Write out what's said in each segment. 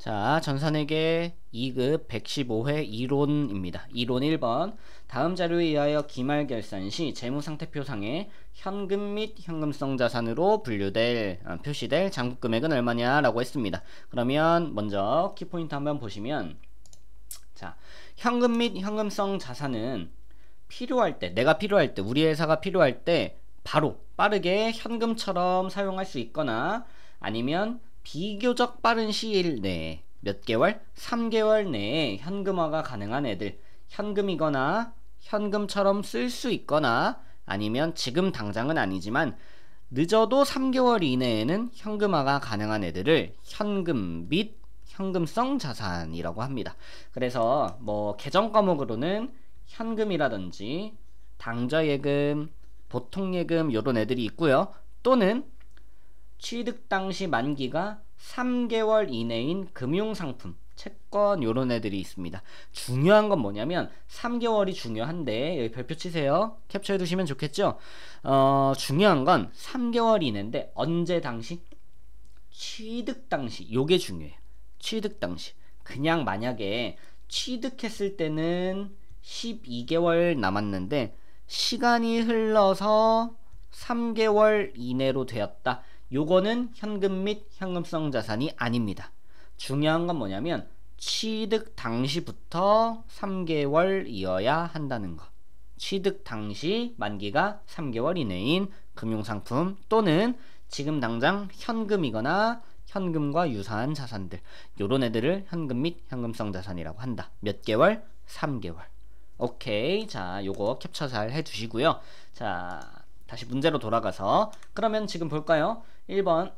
자, 전산회계 2급 115회 이론입니다. 이론 1번. 다음 자료에 의하여 기말결산 시 재무상태표상에 현금 및 현금성 자산으로 표시될 장부금액은 얼마냐 라고 했습니다. 그러면 먼저 키포인트 한번 보시면, 자, 현금 및 현금성 자산은 필요할 때, 내가 필요할 때, 우리 회사가 필요할 때 바로 빠르게 현금처럼 사용할 수 있거나, 아니면 비교적 빠른 시일 내에 몇 개월? 3개월 내에 현금화가 가능한 애들, 현금이거나 현금처럼 쓸 수 있거나, 아니면 지금 당장은 아니지만 늦어도 3개월 이내에는 현금화가 가능한 애들을 현금 및 현금성 자산이라고 합니다. 그래서 뭐 계정 과목으로는 현금이라든지 당좌예금, 보통예금 요런 애들이 있고요. 또는 취득 당시 만기가 3개월 이내인 금융상품, 채권 요런 애들이 있습니다. 중요한 건 뭐냐면 3개월이 중요한데, 여기 별표 치세요. 캡처해 두시면 좋겠죠. 중요한 건 3개월 이내인데 언제 당시? 취득 당시. 요게 중요해요. 취득 당시. 그냥 만약에 취득했을 때는 12개월 남았는데 시간이 흘러서 3개월 이내로 되었다. 요거는 현금 및 현금성 자산이 아닙니다. 중요한 건 뭐냐면 취득 당시부터 3개월이어야 한다는 거. 취득 당시 만기가 3개월 이내인 금융상품 또는 지금 당장 현금이거나 현금과 유사한 자산들, 요런 애들을 현금 및 현금성 자산이라고 한다. 몇 개월? 3개월. 오케이. 자, 요거 캡처 잘 해두시고요. 자, 다시 문제로 돌아가서 그러면 지금 볼까요? 1번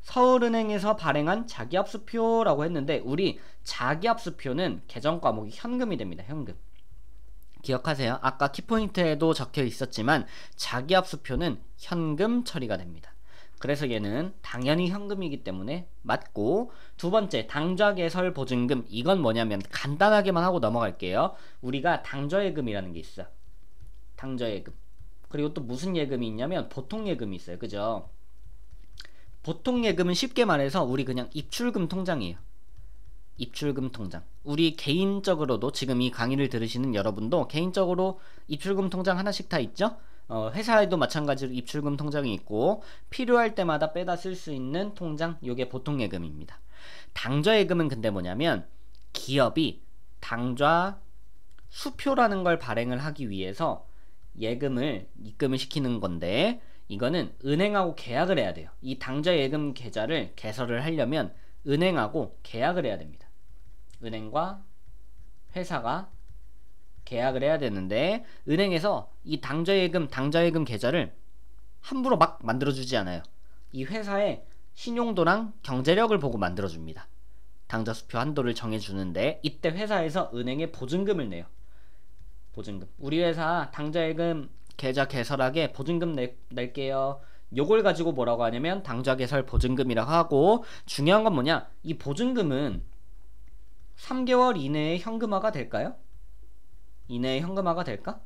서울은행에서 발행한 자기압수표라고 했는데, 우리 자기압수표는 계정 과목이 현금이 됩니다. 현금. 기억하세요. 아까 키포인트에도 적혀 있었지만 자기압수표는 현금 처리가 됩니다. 그래서 얘는 당연히 현금이기 때문에 맞고, 두 번째 당좌개설 보증금, 이건 뭐냐면 간단하게만 하고 넘어갈게요. 우리가 당좌예금이라는 게 있어요. 당좌예금. 그리고 또 무슨 예금이 있냐면 보통예금이 있어요. 그죠? 보통예금은 쉽게 말해서 우리 그냥 입출금 통장이에요. 입출금 통장. 우리 개인적으로도 지금 이 강의를 들으시는 여러분도 개인적으로 입출금 통장 하나씩 다 있죠? 회사에도 마찬가지로 입출금 통장이 있고 필요할 때마다 빼다 쓸 수 있는 통장, 요게 보통예금입니다. 당좌예금은 근데 뭐냐면 기업이 당좌 수표라는 걸 발행을 하기 위해서 예금을 입금을 시키는 건데, 이거는 은행하고 계약을 해야 돼요. 이 당좌예금 계좌를 개설을 하려면 은행하고 계약을 해야 됩니다. 은행과 회사가 계약을 해야 되는데, 은행에서 이 당좌예금 계좌를 함부로 막 만들어주지 않아요. 이 회사의 신용도랑 경제력을 보고 만들어줍니다. 당좌수표 한도를 정해주는데, 이때 회사에서 은행에 보증금을 내요. 보증금. 우리 회사 당좌예금 계좌 개설하게 보증금 낼게요. 요걸 가지고 뭐라고 하냐면 당좌개설 보증금이라고 하고, 중요한 건 뭐냐? 이 보증금은 3개월 이내에 현금화가 될까요? 이내에 현금화가 될까?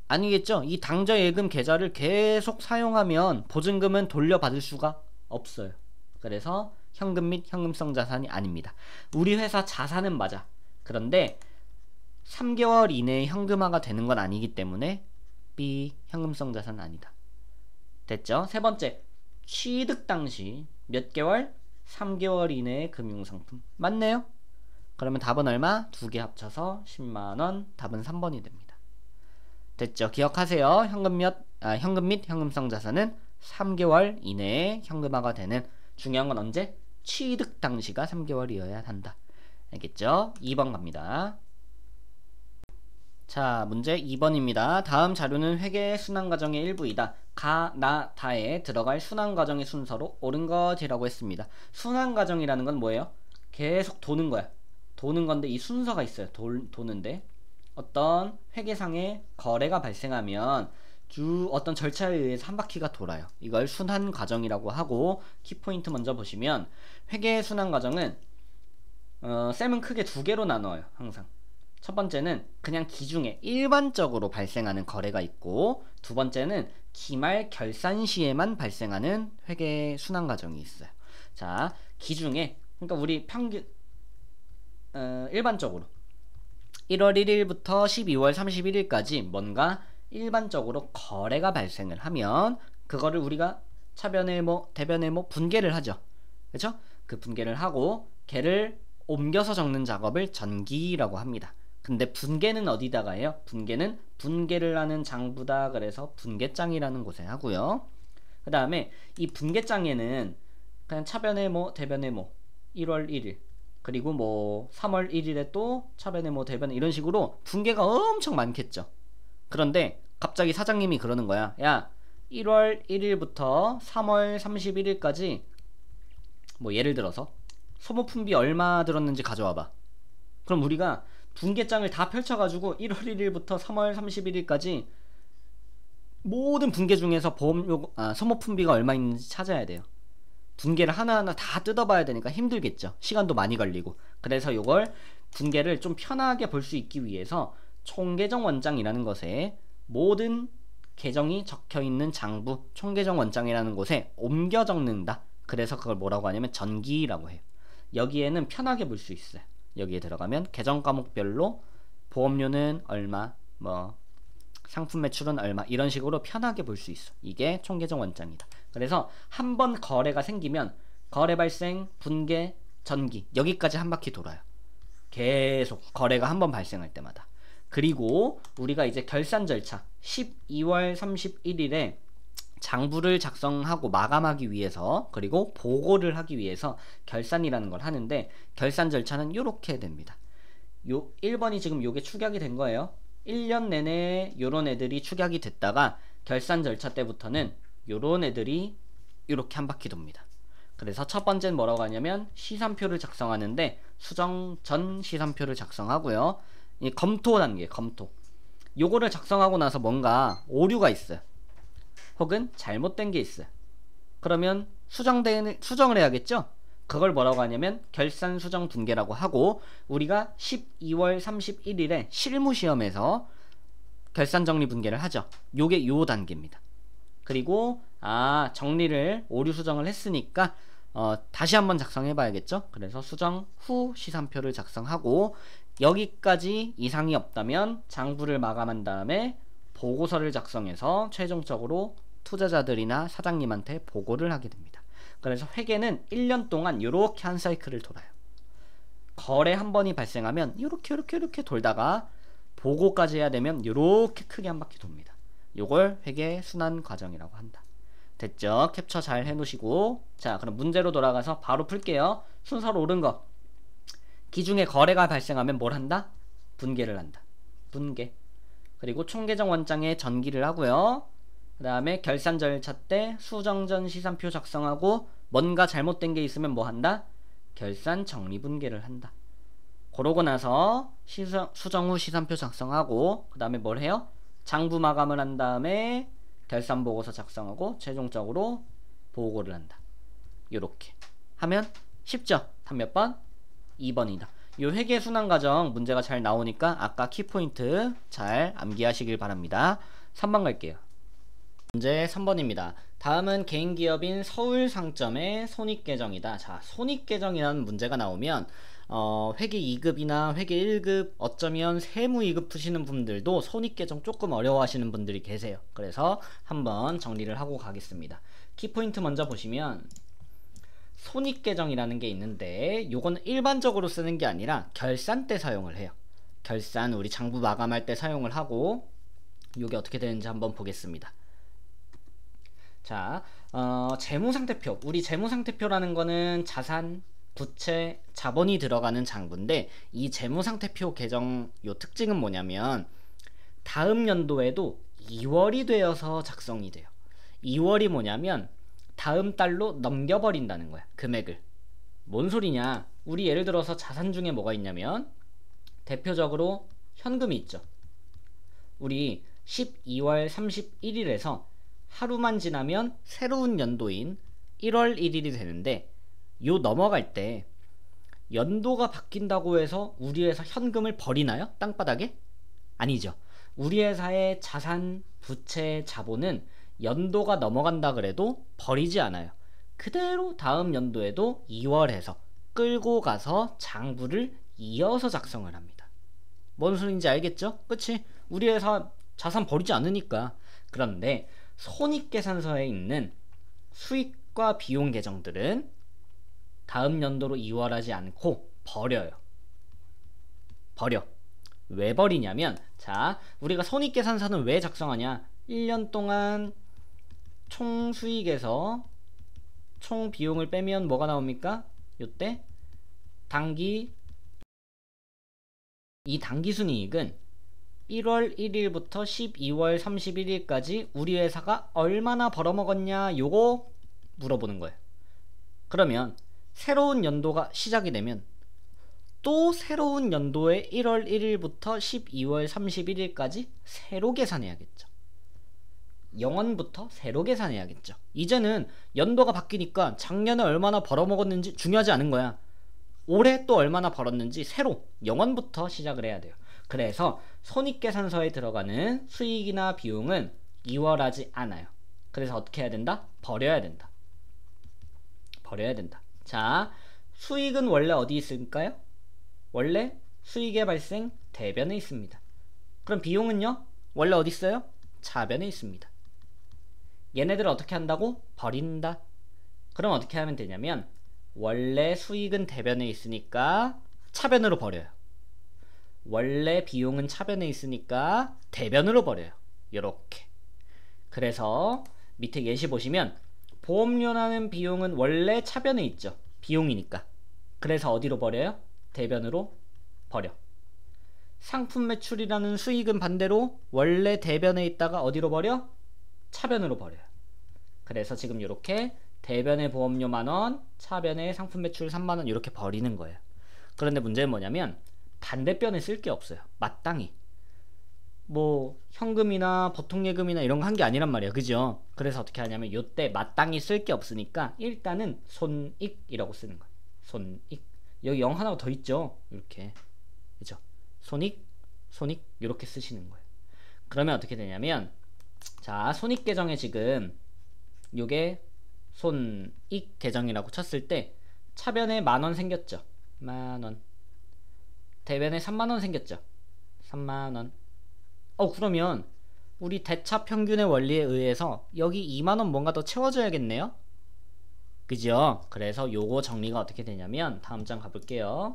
아니겠죠. 이 당좌예금 계좌를 계속 사용하면 보증금은 돌려받을 수가 없어요. 그래서 현금 및 현금성 자산이 아닙니다. 우리 회사 자산은 맞아. 그런데 3개월 이내에 현금화가 되는 건 아니기 때문에 B, 현금성 자산은 아니다. 됐죠? 세 번째, 취득 당시 몇 개월? 3개월 이내의 금융상품. 맞네요? 그러면 답은 얼마? 두 개 합쳐서 10만원. 답은 3번이 됩니다. 됐죠? 기억하세요. 현금 및 현금성 자산은 3개월 이내에 현금화가 되는, 중요한 건 언제? 취득 당시가 3개월이어야 한다. 알겠죠? 2번 갑니다. 자, 문제 2번입니다. 다음 자료는 회계 순환 과정의 일부이다. 가, 나, 다에 들어갈 순환 과정의 순서로 옳은 것이라고 했습니다. 순환 과정이라는 건 뭐예요? 계속 도는 거야. 도는 건데 이 순서가 있어요. 도는데 어떤 회계상의 거래가 발생하면 어떤 절차에 의해서 한 바퀴가 돌아요. 이걸 순환 과정이라고 하고, 키포인트 먼저 보시면 회계 순환 과정은 쌤은 크게 두 개로 나눠요. 항상. 첫 번째는 그냥 기중에 일반적으로 발생하는 거래가 있고, 두 번째는 기말 결산 시에만 발생하는 회계 순환 과정이 있어요. 자, 기중에, 그러니까 우리 일반적으로 1월 1일부터 12월 31일까지 뭔가 일반적으로 거래가 발생을 하면 그거를 우리가 차변의모, 대변의모 분계를 하죠. 그렇죠? 그 분계를 하고 걔를 옮겨서 적는 작업을 전기라고 합니다. 근데 분계는 어디다가 해요? 분계는 분계를 하는 장부다. 그래서 분계장이라는 곳에 하고요. 그 다음에 이 분계장에는 그냥 차변의모, 대변의모 1월 1일 그리고 뭐 3월 1일에 또 차변의모, 대변 이런 식으로 분계가 엄청 많겠죠. 그런데 갑자기 사장님이 그러는 거야. 야, 1월 1일부터 3월 31일까지 뭐 예를 들어서 소모품비 얼마 들었는지 가져와봐. 그럼 우리가 분계장을 다 펼쳐가지고 1월 1일부터 3월 31일까지 모든 분계 중에서 소모품비가 얼마 있는지 찾아야 돼요. 분계를 하나하나 다 뜯어봐야 되니까 힘들겠죠. 시간도 많이 걸리고. 그래서 이걸 분계를 좀 편하게 볼 수 있기 위해서 총계정 원장이라는 것에 모든 계정이 적혀있는 장부 총계정 원장이라는 곳에 옮겨 적는다. 그래서 그걸 뭐라고 하냐면 전기라고 해요. 여기에는 편하게 볼 수 있어요. 여기에 들어가면 계정 과목별로 보험료는 얼마, 뭐 상품 매출은 얼마 이런 식으로 편하게 볼 수 있어. 이게 총계정 원장이다. 그래서 한 번 거래가 생기면 거래 발생, 분계, 전기 여기까지 한 바퀴 돌아요. 계속 거래가 한 번 발생할 때마다. 그리고 우리가 이제 결산 절차 12월 31일에 장부를 작성하고 마감하기 위해서 그리고 보고를 하기 위해서 결산이라는 걸 하는데 결산 절차는 이렇게 됩니다. 요 1번이 지금 요게 축약이 된 거예요. 1년 내내 요런 애들이 축약이 됐다가 결산 절차 때부터는 요런 애들이 이렇게 한 바퀴 돕니다. 그래서 첫 번째는 뭐라고 하냐면 시산표를 작성하는데 수정 전 시산표를 작성하고요. 이 검토 단계, 검토. 요거를 작성하고 나서 뭔가 오류가 있어요. 혹은 잘못된 게 있어요. 그러면 수정을 해야겠죠? 그걸 뭐라고 하냐면 결산 수정 분계라고 하고 우리가 12월 31일에 실무시험에서 결산 정리 분계를 하죠. 요게 요 단계입니다. 그리고 정리를 오류 수정을 했으니까 다시 한번 작성해 봐야겠죠. 그래서 수정 후 시산표를 작성하고 여기까지 이상이 없다면 장부를 마감한 다음에 보고서를 작성해서 최종적으로 투자자들이나 사장님한테 보고를 하게 됩니다. 그래서 회계는 1년 동안 이렇게 한 사이클을 돌아요. 거래 한 번이 발생하면 이렇게 돌다가 보고까지 해야 되면 이렇게 크게 한 바퀴 돕니다. 요걸 회계 순환 과정이라고 한다. 됐죠? 캡처 잘 해놓으시고 자 그럼 문제로 돌아가서 바로 풀게요. 순서로 옳은 거 기중에 거래가 발생하면 뭘 한다? 분계를 한다. 분계. 그리고 총계정 원장에 전기를 하고요. 그 다음에 결산 절차 때 수정전 시산표 작성하고 뭔가 잘못된 게 있으면 뭐 한다? 결산 정리 분계를 한다. 그러고 나서 수정 후 시산표 작성하고 그 다음에 뭘 해요? 장부 마감을 한 다음에 결산 보고서 작성하고 최종적으로 보고를 한다. 요렇게 하면 쉽죠? 답 몇 번? 2번이다. 요 회계 순환 과정 문제가 잘 나오니까 아까 키포인트 잘 암기하시길 바랍니다. 3번 갈게요. 문제 3번입니다. 다음은 개인기업인 서울상점의 손익계정이다. 자, 손익계정이라는 문제가 나오면 회계 2급이나 회계 1급 어쩌면 세무 2급 푸시는 분들도 손익계정 조금 어려워하시는 분들이 계세요. 그래서 한번 정리를 하고 가겠습니다. 키포인트 먼저 보시면 손익계정이라는 게 있는데 요건 일반적으로 쓰는 게 아니라 결산 때 사용을 해요. 결산 우리 장부 마감할 때 사용을 하고 요게 어떻게 되는지 한번 보겠습니다. 자, 재무상태표. 우리 재무상태표라는 거는 자산, 부채, 자본이 들어가는 장부인데 이 재무상태표 계정 요 특징은 뭐냐면 다음 연도에도 2월이 되어서 작성이 돼요. 2월이 뭐냐면 다음 달로 넘겨버린다는 거야. 금액을. 뭔 소리냐? 우리 예를 들어서 자산 중에 뭐가 있냐면 대표적으로 현금이 있죠. 우리 12월 31일에서 하루만 지나면 새로운 연도인 1월 1일이 되는데 요 넘어갈 때 연도가 바뀐다고 해서 우리 회사 현금을 버리나요? 땅바닥에? 아니죠. 우리 회사의 자산, 부채, 자본은 연도가 넘어간다 그래도 버리지 않아요. 그대로 다음 연도에도 2월에서 끌고 가서 장부를 이어서 작성을 합니다. 뭔 소리인지 알겠죠? 그치? 우리 회사 자산 버리지 않으니까. 그런데 손익계산서에 있는 수익과 비용 계정들은 다음 연도로 이월하지 않고 버려요. 버려. 왜 버리냐면, 자, 우리가 손익계산서는 왜 작성하냐? 1년 동안 총 수익에서 총 비용을 빼면 뭐가 나옵니까? 요때 이 당기순이익은 1월 1일부터 12월 31일까지 우리 회사가 얼마나 벌어먹었냐, 요거 물어보는 거예요. 그러면 새로운 연도가 시작이 되면 또 새로운 연도의 1월 1일부터 12월 31일까지 새로 계산해야겠죠. 0원부터 새로 계산해야겠죠. 이제는 연도가 바뀌니까 작년에 얼마나 벌어먹었는지 중요하지 않은 거야. 올해 또 얼마나 벌었는지 새로 0원부터 시작을 해야 돼요. 그래서 손익계산서에 들어가는 수익이나 비용은 이월하지 않아요. 그래서 어떻게 해야 된다? 버려야 된다. 버려야 된다. 자, 수익은 원래 어디 있을까요? 원래 수익의 발생 대변에 있습니다. 그럼 비용은요? 원래 어디 있어요? 차변에 있습니다. 얘네들을 어떻게 한다고? 버린다. 그럼 어떻게 하면 되냐면, 원래 수익은 대변에 있으니까 차변으로 버려요. 원래 비용은 차변에 있으니까 대변으로 버려요. 요렇게. 그래서 밑에 예시 보시면 보험료라는 비용은 원래 차변에 있죠. 비용이니까. 그래서 어디로 버려요? 대변으로 버려. 상품 매출이라는 수익은 반대로 원래 대변에 있다가 어디로 버려? 차변으로 버려요. 그래서 지금 이렇게 대변의 보험료 만원, 차변의 상품 매출 3만원 이렇게 버리는 거예요. 그런데 문제는 뭐냐면 반대변에 쓸 게 없어요. 마땅히 뭐 현금이나 보통예금이나 이런 거 한 게 아니란 말이야. 그죠? 그래서 어떻게 하냐면 요때 마땅히 쓸 게 없으니까 일단은 손익이라고 쓰는 거예요. 손익. 여기 0 하나가 더 있죠. 이렇게. 그죠? 손익 이렇게 쓰시는 거예요. 그러면 어떻게 되냐면, 자, 손익 계정에 지금 요게 손익 계정이라고 쳤을 때 차변에 만원 생겼죠. 만원. 대변에 3만원 생겼죠. 3만원. 그러면 우리 대차 평균의 원리에 의해서 여기 2만원 뭔가 더 채워줘야겠네요. 그죠? 그래서 요거 정리가 어떻게 되냐면, 다음 장 가볼게요.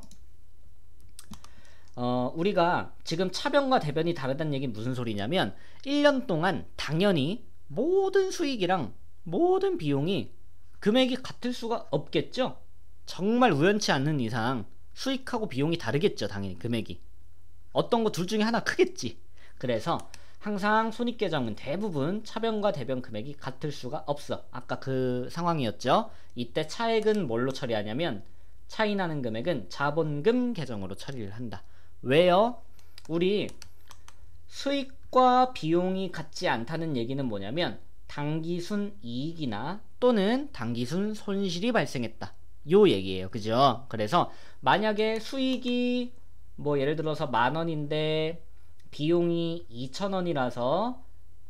우리가 지금 차변과 대변이 다르다는 얘기는 무슨 소리냐면, 1년 동안 당연히 모든 수익이랑 모든 비용이 금액이 같을 수가 없겠죠. 정말 우연치 않는 이상 수익하고 비용이 다르겠죠. 당연히 금액이 어떤 거 둘 중에 하나 크겠지. 그래서 항상 손익계정은 대부분 차변과 대변 금액이 같을 수가 없어. 아까 그 상황이었죠. 이때 차액은 뭘로 처리하냐면, 차이 나는 금액은 자본금 계정으로 처리를 한다. 왜요? 우리 수익과 비용이 같지 않다는 얘기는 뭐냐면, 당기순 이익이나 또는 당기순 손실이 발생했다, 요 얘기예요. 그죠? 그래서 만약에 수익이 뭐 예를 들어서 만원인데 비용이 2,000원이라서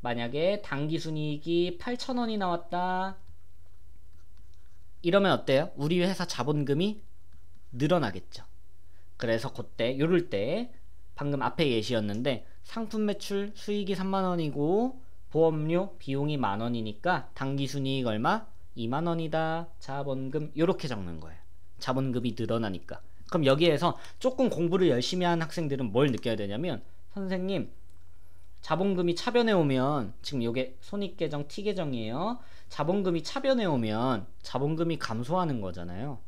만약에 당기순이익이 8,000원이 나왔다, 이러면 어때요? 우리 회사 자본금이 늘어나겠죠. 그래서 그때 요럴 때 방금 앞에 예시였는데 상품 매출 수익이 3만원이고 보험료 비용이 만원이니까 당기순이익 얼마? 2만원이다. 자본금 요렇게 적는 거예요. 자본금이 늘어나니까. 그럼 여기에서 조금 공부를 열심히 한 학생들은 뭘 느껴야 되냐면, 선생님 자본금이 차변에 오면, 지금 요게 손익계정 T계정이에요. 자본금이 차변에 오면 자본금이 감소하는 거잖아요.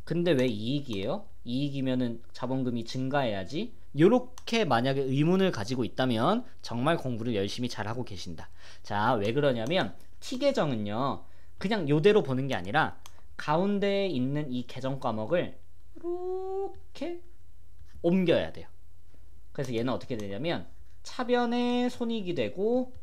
근데 왜 이익이에요? 이익이면은 자본금이 증가해야지. 요렇게 만약에 의문을 가지고 있다면 정말 공부를 열심히 잘하고 계신다. 자, 왜 그러냐면 T계정은요 그냥 요대로 보는 게 아니라 가운데에 있는 이 계정 과목을 이렇게 옮겨야 돼요. 그래서 얘는 어떻게 되냐면 차변의 손익이 되고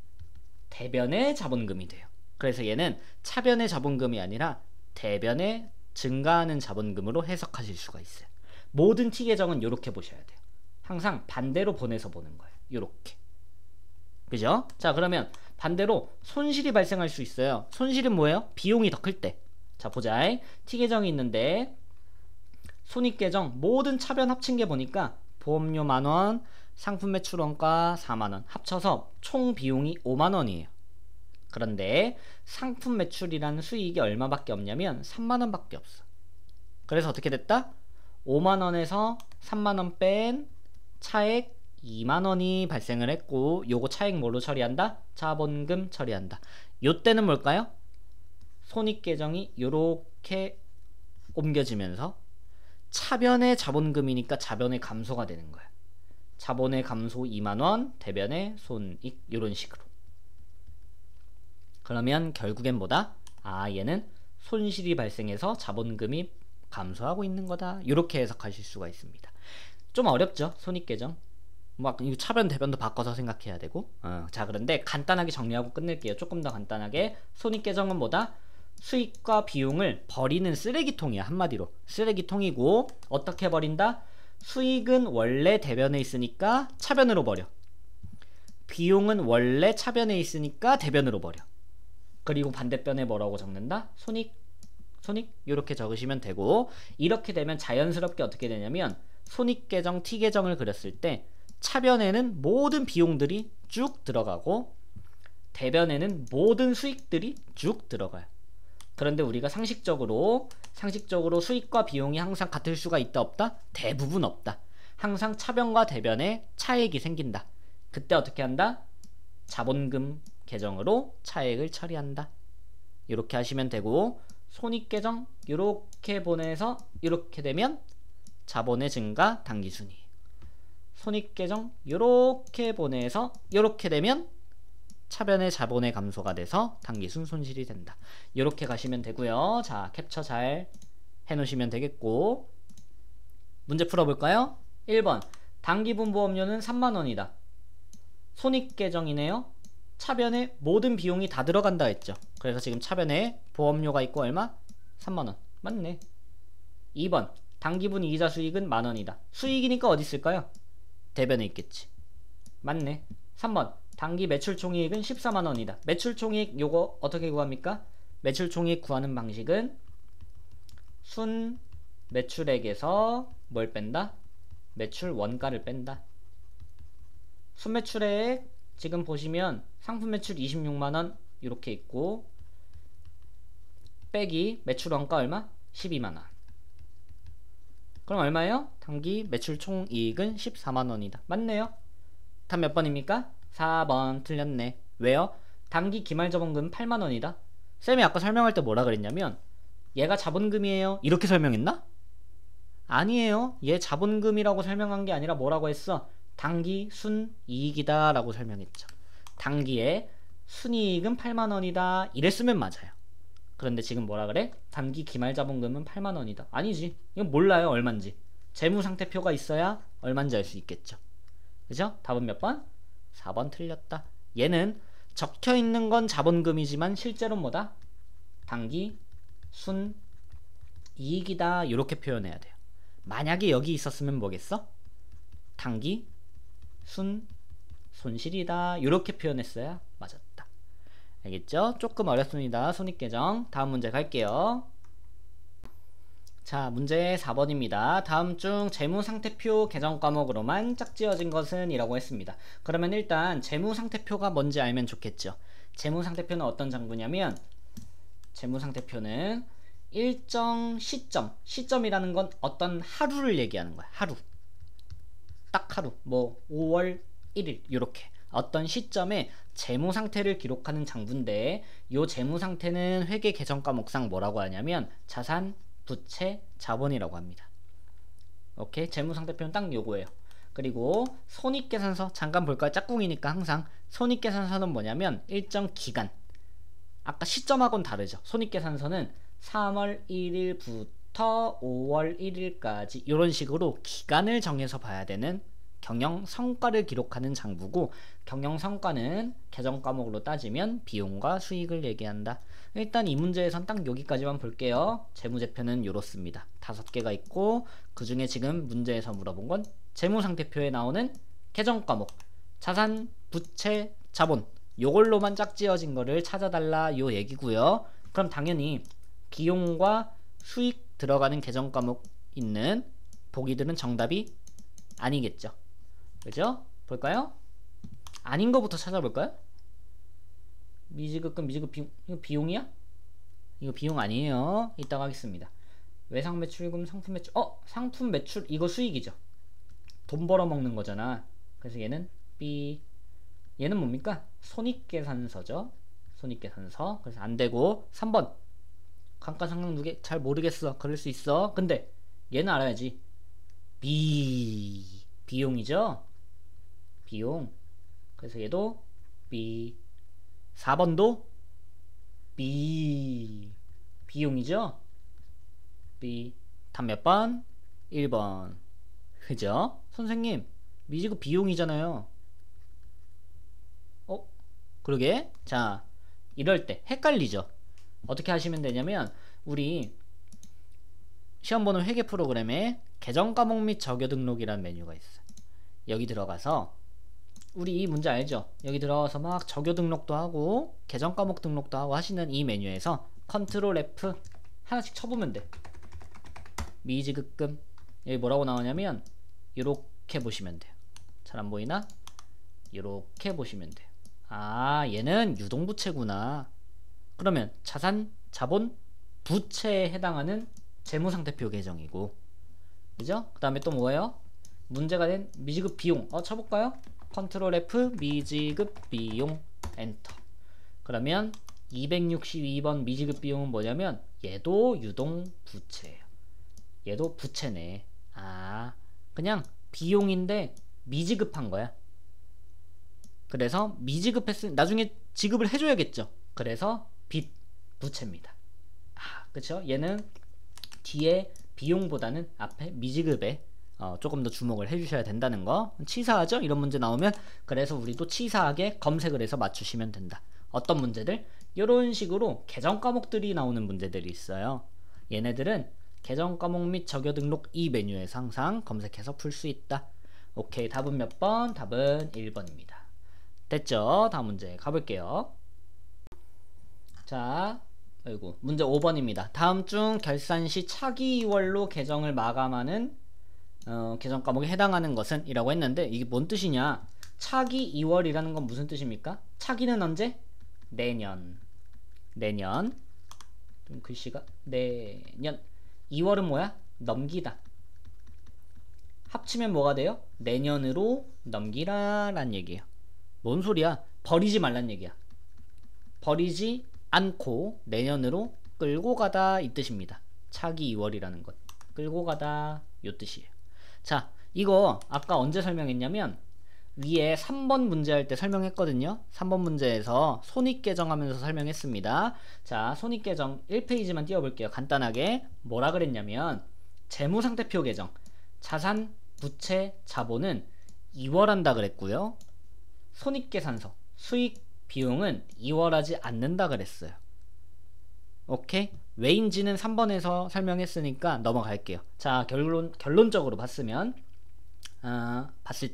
대변의 자본금이 돼요. 그래서 얘는 차변의 자본금이 아니라 대변의 증가하는 자본금으로 해석하실 수가 있어요. 모든 T계정은 이렇게 보셔야 돼요. 항상 반대로 보내서 보는 거예요. 이렇게. 그죠? 자, 그러면 반대로 손실이 발생할 수 있어요. 손실은 뭐예요? 비용이 더 클 때. 자, 보자. T계정이 있는데 손익계정 모든 차변 합친 게 보니까 보험료 만원, 상품 매출 원가 4만원 합쳐서 총 비용이 5만원이에요. 그런데 상품 매출이라는 수익이 얼마밖에 없냐면 3만원밖에 없어. 그래서 어떻게 됐다? 5만원에서 3만원 뺀 차액 2만원이 발생을 했고, 요거 차액 뭘로 처리한다? 자본금 처리한다. 요때는 뭘까요? 손익계정이 요렇게 옮겨지면서 차변의 자본금이니까 자변의 감소가 되는 거야. 자본의 감소 2만원, 대변의 손익, 요런 식으로. 그러면 결국엔 뭐다? 아, 얘는 손실이 발생해서 자본금이 감소하고 있는 거다. 이렇게 해석하실 수가 있습니다. 좀 어렵죠? 손익계정. 막 차변 대변도 바꿔서 생각해야 되고. 자, 그런데 간단하게 정리하고 끝낼게요. 조금 더 간단하게. 손익계정은 뭐다? 수익과 비용을 버리는 쓰레기통이야. 한마디로 쓰레기통이고, 어떻게 버린다? 수익은 원래 대변에 있으니까 차변으로 버려. 비용은 원래 차변에 있으니까 대변으로 버려. 그리고 반대편에 뭐라고 적는다? 손익 이렇게 적으시면 되고, 이렇게 되면 자연스럽게 어떻게 되냐면 손익계정 T계정을 그렸을 때 차변에는 모든 비용들이 쭉 들어가고 대변에는 모든 수익들이 쭉 들어가요. 그런데 우리가 상식적으로 수익과 비용이 항상 같을 수가 있다 없다? 대부분 없다. 항상 차변과 대변에 차액이 생긴다. 그때 어떻게 한다? 자본금 계정으로 차액을 처리한다. 이렇게 하시면 되고, 손익계정 이렇게 보내서 이렇게 되면 자본의 증가, 당기순이익. 손익계정 이렇게 보내서 이렇게 되면 차변의 자본의 감소가 돼서 당기순 손실이 된다. 이렇게 가시면 되고요. 자, 캡처 잘 해놓으시면 되겠고, 문제 풀어볼까요? 1번 당기분보험료는 3만원이다. 손익계정이네요. 차변에 모든 비용이 다 들어간다 했죠. 그래서 지금 차변에 보험료가 있고 얼마? 3만원. 맞네. 2번 당기분 이자 수익은 만원이다. 수익이니까 어디 있을까요? 대변에 있겠지. 맞네. 3번 당기 매출 총이익은 14만원이다. 매출 총이익 요거 어떻게 구합니까? 매출 총이익 구하는 방식은 순 매출액에서 뭘 뺀다? 매출 원가를 뺀다. 순 매출액 지금 보시면 상품 매출 26만원 이렇게 있고, 빼기 매출 원가 얼마? 12만원. 그럼 얼마예요? 당기 매출 총이익은 14만원이다. 맞네요. 답 몇 번입니까? 4번. 틀렸네. 왜요? 당기 기말자본금 8만원이다. 쌤이 아까 설명할 때 뭐라 그랬냐면 얘가 자본금이에요 이렇게 설명했나? 아니에요. 얘 자본금이라고 설명한 게 아니라 뭐라고 했어? 당기 순이익이다 라고 설명했죠. 당기에 순이익은 8만원이다 이랬으면 맞아요. 그런데 지금 뭐라 그래? 당기 기말자본금은 8만원이다. 아니지. 이건 몰라요 얼만지. 재무상태표가 있어야 얼만지 알 수 있겠죠. 그죠? 답은 몇 번? 4번 틀렸다. 얘는 적혀있는 건 자본금이지만 실제로 뭐다? 당기 순이익이다 이렇게 표현해야 돼요. 만약에 여기 있었으면 뭐겠어? 당기 손실이다 이렇게 표현했어야 맞았다. 알겠죠? 조금 어렵습니다. 손익계정. 다음 문제 갈게요. 자, 문제 4번입니다. 다음 중 재무상태표 계정 과목으로만 짝지어진 것은? 이라고 했습니다. 그러면 일단 재무상태표가 뭔지 알면 좋겠죠. 재무상태표는 어떤 장부냐면, 재무상태표는 일정 시점이라는 건 어떤 하루를 얘기하는 거야. 하루. 딱 하루. 뭐 5월 1일 요렇게 어떤 시점에 재무상태를 기록하는 장부인데, 요 재무상태는 회계 계정 과목상 뭐라고 하냐면 자산, 부채, 자본이라고 합니다. 오케이? 재무상태표는 딱 요거예요. 그리고 손익계산서 잠깐 볼까요? 짝꿍이니까 항상 손익계산서는 뭐냐면 일정 기간, 아까 시점하고는 다르죠. 손익계산서는 3월 1일부터 5월 1일까지 이런 식으로 기간을 정해서 봐야 되는 경영성과를 기록하는 장부고, 경영성과는 계정 과목으로 따지면 비용과 수익을 얘기한다. 일단 이 문제에선 딱 여기까지만 볼게요. 재무제표는 요렇습니다. 5개가 있고, 그 중에 지금 문제에서 물어본 건 재무상태표에 나오는 계정 과목 자산, 부채, 자본 요걸로만 짝지어진 거를 찾아달라 요 얘기고요. 그럼 당연히 비용과 수익 들어가는 계정 과목 있는 보기들은 정답이 아니겠죠. 그죠? 볼까요? 아닌 거부터 찾아볼까요? 미지급금, 미지급 비용, 이거 비용이야? 이거 비용 아니에요. 이따가 하겠습니다. 외상 매출금, 상품 매출, 상품 매출, 이거 수익이죠. 돈 벌어먹는 거잖아. 그래서 얘는 B, 얘는 뭡니까? 손익계산서죠. 손익계산서. 그래서 안되고 3번 감가상각누계 잘 모르겠어. 그럴 수 있어. 근데 얘는 알아야지. B, 비용이죠. 비용. 그래서 얘도 B. 4번도 B, 비용이죠. B. 답 몇 번? 1번. 그죠? 선생님, 미지급 비용이잖아요. 그러게. 자, 이럴 때 헷갈리죠. 어떻게 하시면 되냐면, 우리 시험보는 회계 프로그램에 계정 과목 및 적요 등록이라는 메뉴가 있어요. 여기 들어가서 우리 이 문제 알죠? 여기 들어가서 막 적요 등록도 하고 계정 과목 등록도 하고 하시는 이 메뉴에서 컨트롤 F 하나씩 쳐보면 돼. 미지급금 여기 뭐라고 나오냐면 이렇게 보시면 돼요. 잘 안 보이나? 이렇게 보시면 돼요. 아, 얘는 유동부채구나. 그러면 자산, 자본, 부채에 해당하는 재무상태표 계정이고, 그죠? 그 다음에 또 뭐예요? 문제가 된 미지급 비용. 쳐볼까요? 컨트롤 F 미지급 비용 엔터. 그러면 262번 미지급 비용은 뭐냐면 얘도 유동부채예요. 얘도 부채네. 아, 그냥 비용인데 미지급한 거야. 그래서 미지급했으니 나중에 지급을 해줘야겠죠. 그래서 빚, 부채입니다. 그쵸? 얘는 뒤에 비용보다는 앞에 미지급에 조금 더 주목을 해주셔야 된다는 거. 치사하죠? 이런 문제 나오면. 그래서 우리도 치사하게 검색을 해서 맞추시면 된다. 어떤 문제들? 이런 식으로 계정 과목들이 나오는 문제들이 있어요. 얘네들은 계정 과목 및 적요 등록 이 메뉴에서 항상 검색해서 풀 수 있다. 오케이. 답은 몇 번? 답은 1번입니다. 됐죠? 다음 문제 가볼게요. 자, 아이고, 문제 5번입니다. 다음 중 결산 시 차기 2월로 계정을 마감하는 계정 과목에 해당하는 것은? 이라고 했는데 이게 뭔 뜻이냐? 차기 2월이라는 건 무슨 뜻입니까? 차기는 언제? 내년. 좀 글씨가 내년. 2월은 뭐야? 넘기다. 합치면 뭐가 돼요? 내년으로 넘기라 라는 얘기예요. 뭔 소리야? 버리지 말란 얘기야. 버리지 않고 내년으로 끌고 가다 이 뜻입니다. 차기 2월이라는 것. 끌고 가다 요 뜻이에요. 자, 이거 아까 언제 설명했냐면 위에 3번 문제 할 때 설명했거든요. 3번 문제에서 손익계정 하면서 설명했습니다. 자, 손익계정 1페이지만 띄워볼게요. 간단하게 뭐라 그랬냐면 재무상태표 계정 자산, 부채, 자본은 2월 한다 그랬고요. 손익계산서 수익, 비용은 2월 하지 않는다 그랬어요. 오케이? 왜인지는 3번에서 설명했으니까 넘어갈게요. 자, 결론적으로 봤을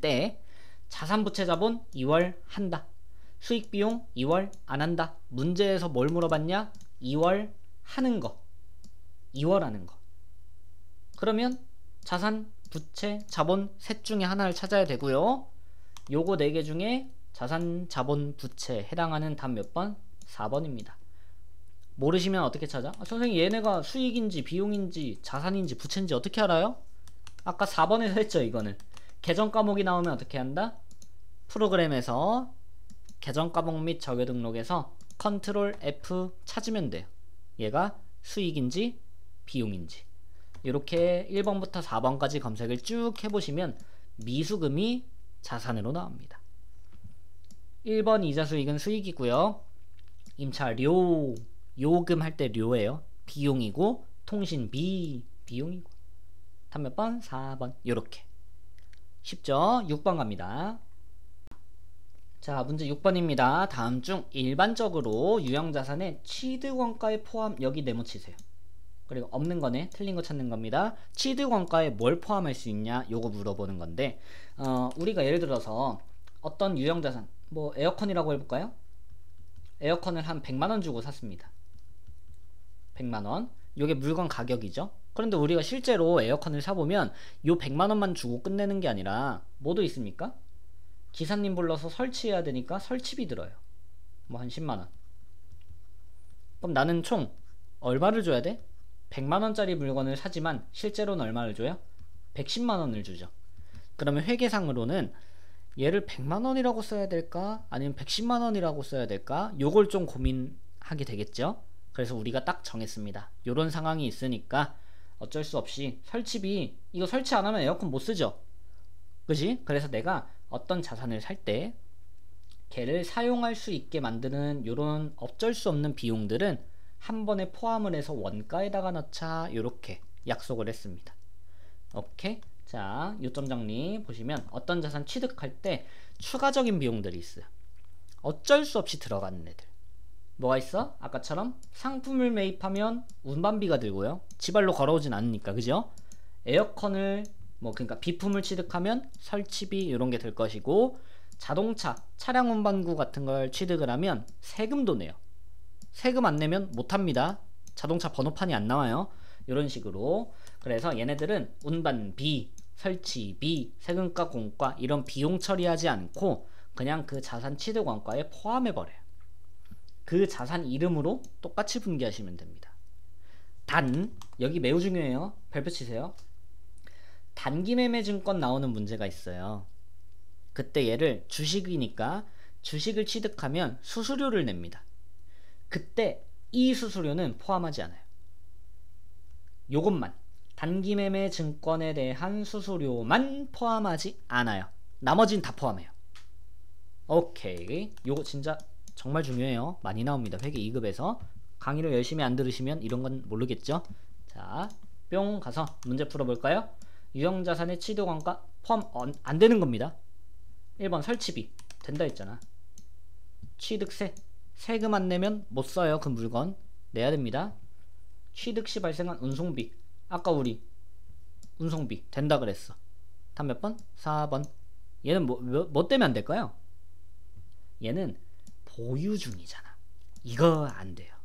때 자산, 부채, 자본 2월 한다. 수익, 비용 2월 안 한다. 문제에서 뭘 물어봤냐? 2월 하는 거. 2월 하는 거. 그러면 자산, 부채, 자본 셋 중에 하나를 찾아야 되고요. 요거 4개 중에 자산, 자본, 부채 해당하는 답 몇 번? 4번입니다. 모르시면 어떻게 찾아? 선생님 얘네가 수익인지 비용인지 자산인지 부채인지 어떻게 알아요? 아까 4번에서 했죠. 이거는 계정 과목이 나오면 어떻게 한다? 프로그램에서 계정 과목 및 적요 등록에서 컨트롤 F 찾으면 돼요. 얘가 수익인지 비용인지. 이렇게 1번부터 4번까지 검색을 쭉 해보시면 미수금이 자산으로 나옵니다. 1번 이자수익은 수익이고요. 임차료, 요금 할 때 료예요. 비용이고, 통신비, 비용이고. 답 몇 번? 4번. 요렇게. 쉽죠? 6번 갑니다. 자, 문제 6번입니다. 다음 중 일반적으로 유형자산의 취득원가에 포함, 여기 네모치세요. 그리고 없는 거네. 틀린 거 찾는 겁니다. 취득원가에 뭘 포함할 수 있냐? 요거 물어보는 건데, 우리가 예를 들어서 어떤 유형자산, 뭐 에어컨이라고 해볼까요? 에어컨을 한 100만원 주고 샀습니다. 100만원. 요게 물건 가격이죠. 그런데 우리가 실제로 에어컨을 사보면 요 100만원만 주고 끝내는 게 아니라 뭐도 있습니까? 기사님 불러서 설치해야 되니까 설치비 들어요. 뭐 한 10만원. 그럼 나는 총 얼마를 줘야 돼? 100만원짜리 물건을 사지만 실제로는 얼마를 줘요? 110만원을 주죠. 그러면 회계상으로는 얘를 100만원이라고 써야 될까? 아니면 110만원이라고 써야 될까? 요걸 좀 고민하게 되겠죠? 그래서 우리가 딱 정했습니다. 요런 상황이 있으니까 어쩔 수 없이 설치비, 이거 설치 안 하면 에어컨 못 쓰죠? 그지? 그래서 내가 어떤 자산을 살 때 걔를 사용할 수 있게 만드는 요런 어쩔 수 없는 비용들은 한 번에 포함을 해서 원가에다가 넣자, 요렇게 약속을 했습니다. 오케이? 자, 요점 정리 보시면 어떤 자산 취득할 때 추가적인 비용들이 있어요. 어쩔 수 없이 들어가는 애들. 뭐가 있어? 아까처럼 상품을 매입하면 운반비가 들고요. 지발로 걸어오진 않으니까, 그죠? 에어컨을 그러니까 비품을 취득하면 설치비 이런 게 들 것이고, 자동차, 차량 운반구 같은 걸 취득을 하면 세금도 내요. 세금 안 내면 못합니다. 자동차 번호판이 안 나와요. 이런 식으로. 그래서 얘네들은 운반비, 설치비, 세금과 공과 이런 비용 처리하지 않고 그냥 그 자산 취득 원가에 포함해버려요. 그 자산 이름으로 똑같이 분기하시면 됩니다. 단, 여기 매우 중요해요. 별표 치세요. 단기 매매 증권 나오는 문제가 있어요. 그때 얘를 주식이니까 주식을 취득하면 수수료를 냅니다. 그때 이 수수료는 포함하지 않아요. 요것만, 단기 매매 증권에 대한 수수료만 포함하지 않아요. 나머지는 다 포함해요. 오케이. 요거 진짜 정말 중요해요. 많이 나옵니다. 회계 2급에서. 강의를 열심히 안 들으시면 이런 건 모르겠죠? 자, 뿅 가서 문제 풀어볼까요? 유형자산의 취득원가 포함 안 되는 겁니다. 1번 설치비 된다 했잖아. 취득세, 세금 안 내면 못 써요. 그 물건 내야 됩니다. 취득 시 발생한 운송비, 아까 우리 운송비 된다 그랬어. 다음 몇 번? 4번. 얘는 뭐 때문에 안 될까요? 얘는 보유 중이잖아. 이거 안 돼요.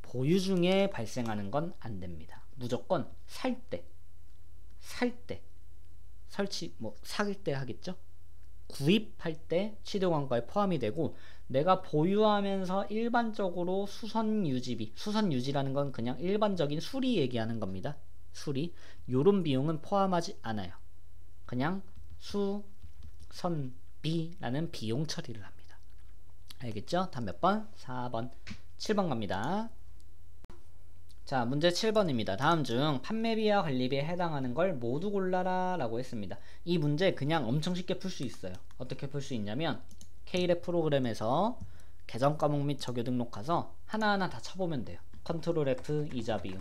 보유 중에 발생하는 건 안 됩니다. 무조건 살 때, 설치 살 때 하겠죠? 구입할 때 취득원가에 포함이 되고, 내가 보유하면서 일반적으로 수선유지비, 수선유지라는 건 그냥 일반적인 수리 얘기하는 겁니다. 수리, 요런 비용은 포함하지 않아요. 그냥 수선비라는 비용 처리를 합니다. 알겠죠? 다음 몇 번? 4번. 7번 갑니다. 자, 문제 7번입니다. 다음 중 판매비와 관리비에 해당하는 걸 모두 골라라 라고 했습니다. 이 문제 그냥 엄청 쉽게 풀 수 있어요. 어떻게 풀 수 있냐면 K랩 프로그램에서 계정 과목 및 적요 등록 가서 하나하나 다 쳐보면 돼요. 컨트롤 F 이자 비용.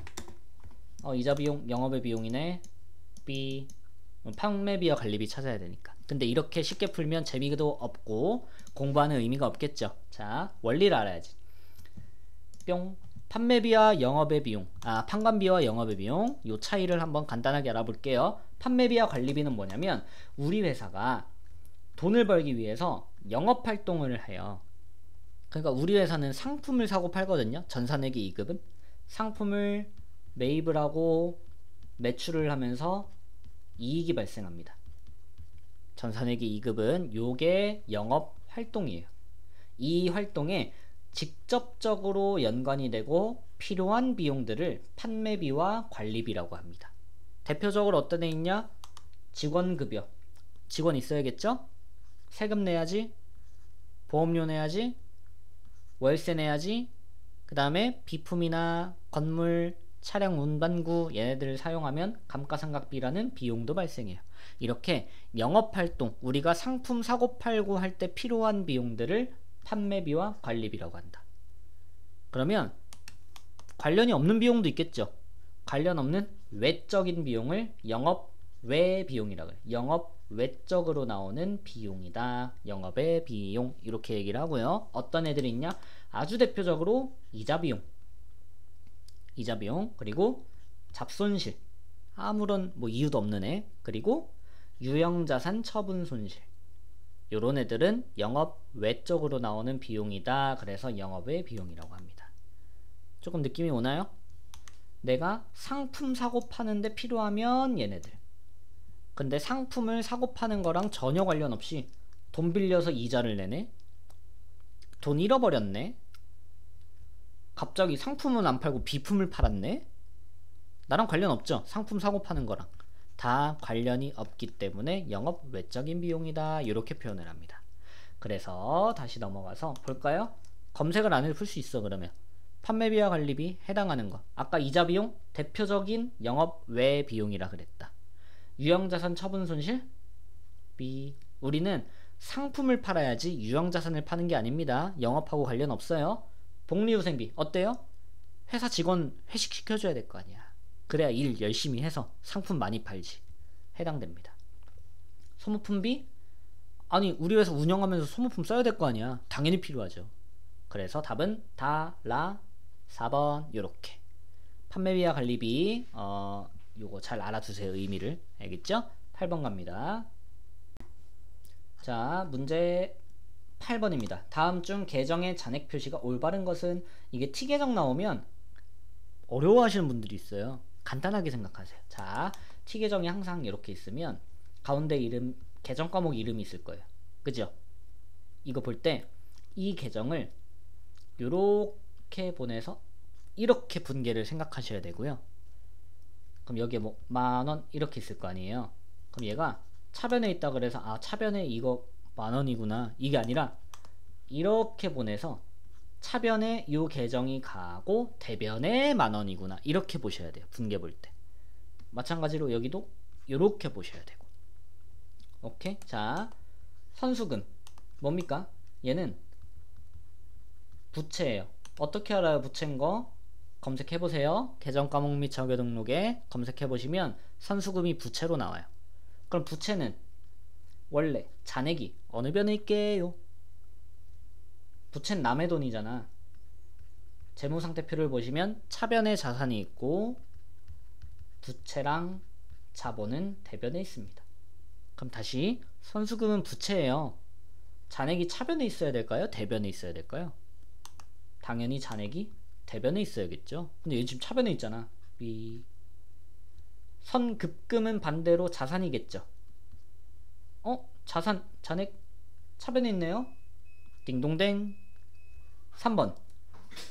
이자 비용 영업의 비용이네. B 판매비와 관리비 찾아야 되니까. 근데 이렇게 쉽게 풀면 재미도 없고 공부하는 의미가 없겠죠. 자, 원리를 알아야지. 뿅. 판매비와 영업의 비용, 판관비와 영업의 비용, 요 차이를 한번 간단하게 알아볼게요. 판매비와 관리비는 뭐냐면 우리 회사가 돈을 벌기 위해서 영업활동을 해요. 그러니까 우리 회사는 상품을 사고 팔거든요. 전산회계 2급은 상품을 매입을 하고 매출을 하면서 이익이 발생합니다. 전산회계 2급은 요게 영업활동이에요. 이 활동에 직접적으로 연관이 되고 필요한 비용들을 판매비와 관리비라고 합니다. 대표적으로 어떤 애 있냐? 직원급여. 직원 있어야겠죠? 세금 내야지, 보험료 내야지, 월세 내야지, 그 다음에 비품이나 건물, 차량 운반구 얘네들을 사용하면 감가상각비라는 비용도 발생해요. 이렇게 영업활동, 우리가 상품 사고 팔고 할 때 필요한 비용들을 판매비와 관리비라고 한다. 그러면 관련이 없는 비용도 있겠죠. 관련 없는 외적인 비용을 영업 외 비용이라고 해요. 영업 외적으로 나오는 비용이다. 영업의 비용 이렇게 얘기를 하고요. 어떤 애들이 있냐? 아주 대표적으로 이자 비용, 그리고 잡손실, 아무런 이유도 없는 애, 그리고 유형자산 처분 손실. 요런 애들은 영업 외적으로 나오는 비용이다. 그래서 영업의 비용이라고 합니다. 조금 느낌이 오나요? 내가 상품 사고 파는데 필요하면 얘네들. 근데 상품을 사고 파는 거랑 전혀 관련 없이 돈 빌려서 이자를 내네? 돈 잃어버렸네? 갑자기 상품은 안 팔고 비품을 팔았네? 나랑 관련 없죠. 상품 사고 파는 거랑 다 관련이 없기 때문에 영업 외적인 비용이다, 이렇게 표현을 합니다. 그래서 다시 넘어가서 볼까요? 검색을 안 해도 풀 수 있어. 그러면 판매비와 관리비 해당하는 거, 아까 이자 비용 대표적인 영업 외 비용이라 그랬다. 유형자산 처분 손실 B. 우리는 상품을 팔아야지 유형자산을 파는 게 아닙니다. 영업하고 관련 없어요. 복리후생비 어때요? 회사 직원 회식 시켜줘야 될 거 아니야. 그래야 일 열심히 해서 상품 많이 팔지. 해당됩니다. 소모품비? 아니 우리 회사 운영하면서 소모품 써야 될 거 아니야. 당연히 필요하죠. 그래서 답은 다라 4번 요렇게. 판매비와 관리비 요거 잘 알아두세요. 의미를. 알겠죠? 8번 갑니다. 자, 문제 8번입니다. 다음 중 계정의 잔액 표시가 올바른 것은, 이게 T 계정 나오면 어려워하시는 분들이 있어요. 간단하게 생각하세요. 자, T 계정이 항상 이렇게 있으면 가운데 이름, 계정 과목 이름이 있을 거예요. 그죠? 이거 볼 때 이 계정을 요렇게 보내서 이렇게 분계를 생각하셔야 되고요. 그럼 여기에 뭐 만원 이렇게 있을 거 아니에요. 그럼 얘가 차변에 있다 그래서 아 차변에 이거 만원이구나, 이게 아니라 이렇게 보내서 차변에 요 계정이 가고 대변에 만원이구나, 이렇게 보셔야 돼요. 분계 볼 때. 마찬가지로 여기도 이렇게 보셔야 되고. 오케이. 자, 선수금 뭡니까? 얘는 부채예요. 어떻게 알아요? 부채인 거 검색해보세요. 계정 과목 및 자료 등록에 검색해보시면 선수금이 부채로 나와요. 그럼 부채는 원래 잔액이 어느 변에 있게요? 부채는 남의 돈이잖아. 재무상태표를 보시면 차변에 자산이 있고 부채랑 자본은 대변에 있습니다. 그럼 다시 선수금은 부채예요. 잔액이 차변에 있어야 될까요? 대변에 있어야 될까요? 당연히 잔액이 대변에 있어야겠죠. 근데 얘 지금 차변에 있잖아. 선급금은 반대로 자산이겠죠. 자산, 잔액 차변에 있네요. 딩동댕. 3번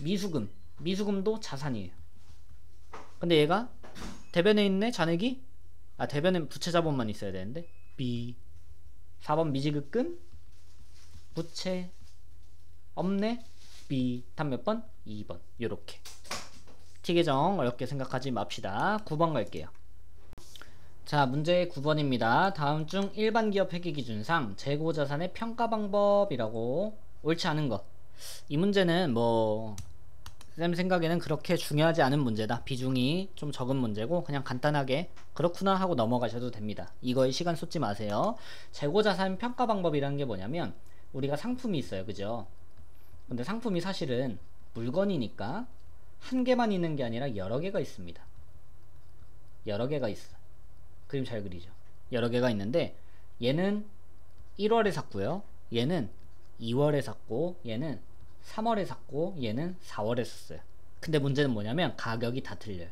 미수금. 미수금도 자산이에요. 근데 얘가 대변에 있네. 잔액이 대변엔 부채 자본만 있어야 되는데. 4번 미지급금. 부채 없네. 답 몇 번? 2번. 요렇게 T계정 어렵게 생각하지 맙시다. 9번 갈게요. 자, 문제 9번입니다. 다음 중 일반 기업 회계 기준상 재고자산의 평가 방법이라고 옳지 않은 것. 이 문제는 뭐 쌤 생각에는 그렇게 중요하지 않은 문제다. 비중이 좀 적은 문제고 그냥 간단하게 그렇구나 하고 넘어가셔도 됩니다. 이거에 시간 쏟지 마세요. 재고자산 평가 방법이라는 게 뭐냐면, 우리가 상품이 있어요. 그죠? 근데 상품이 사실은 물건이니까 한 개만 있는 게 아니라 여러 개가 있습니다. 여러 개가 있어. 그림 잘 그리죠? 여러 개가 있는데 얘는 1월에 샀고요. 얘는 2월에 샀고, 얘는 3월에 샀고, 얘는 4월에 샀어요. 근데 문제는 뭐냐면 가격이 다 틀려요.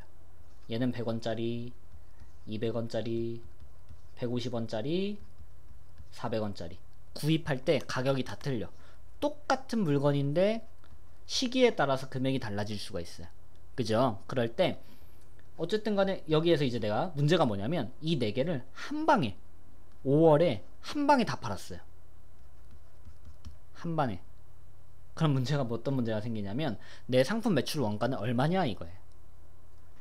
얘는 100원짜리, 200원짜리, 150원짜리, 400원짜리. 구입할 때 가격이 다 틀려. 똑같은 물건인데 시기에 따라서 금액이 달라질 수가 있어요. 그죠? 그럴 때 어쨌든 간에 여기에서 이제 내가 문제가 뭐냐면 이 4개를 한 방에 5월에 한 방에 다 팔았어요. 한 방에. 그럼 문제가 뭐 어떤 문제가 생기냐면 내 상품 매출 원가는 얼마냐 이거예요.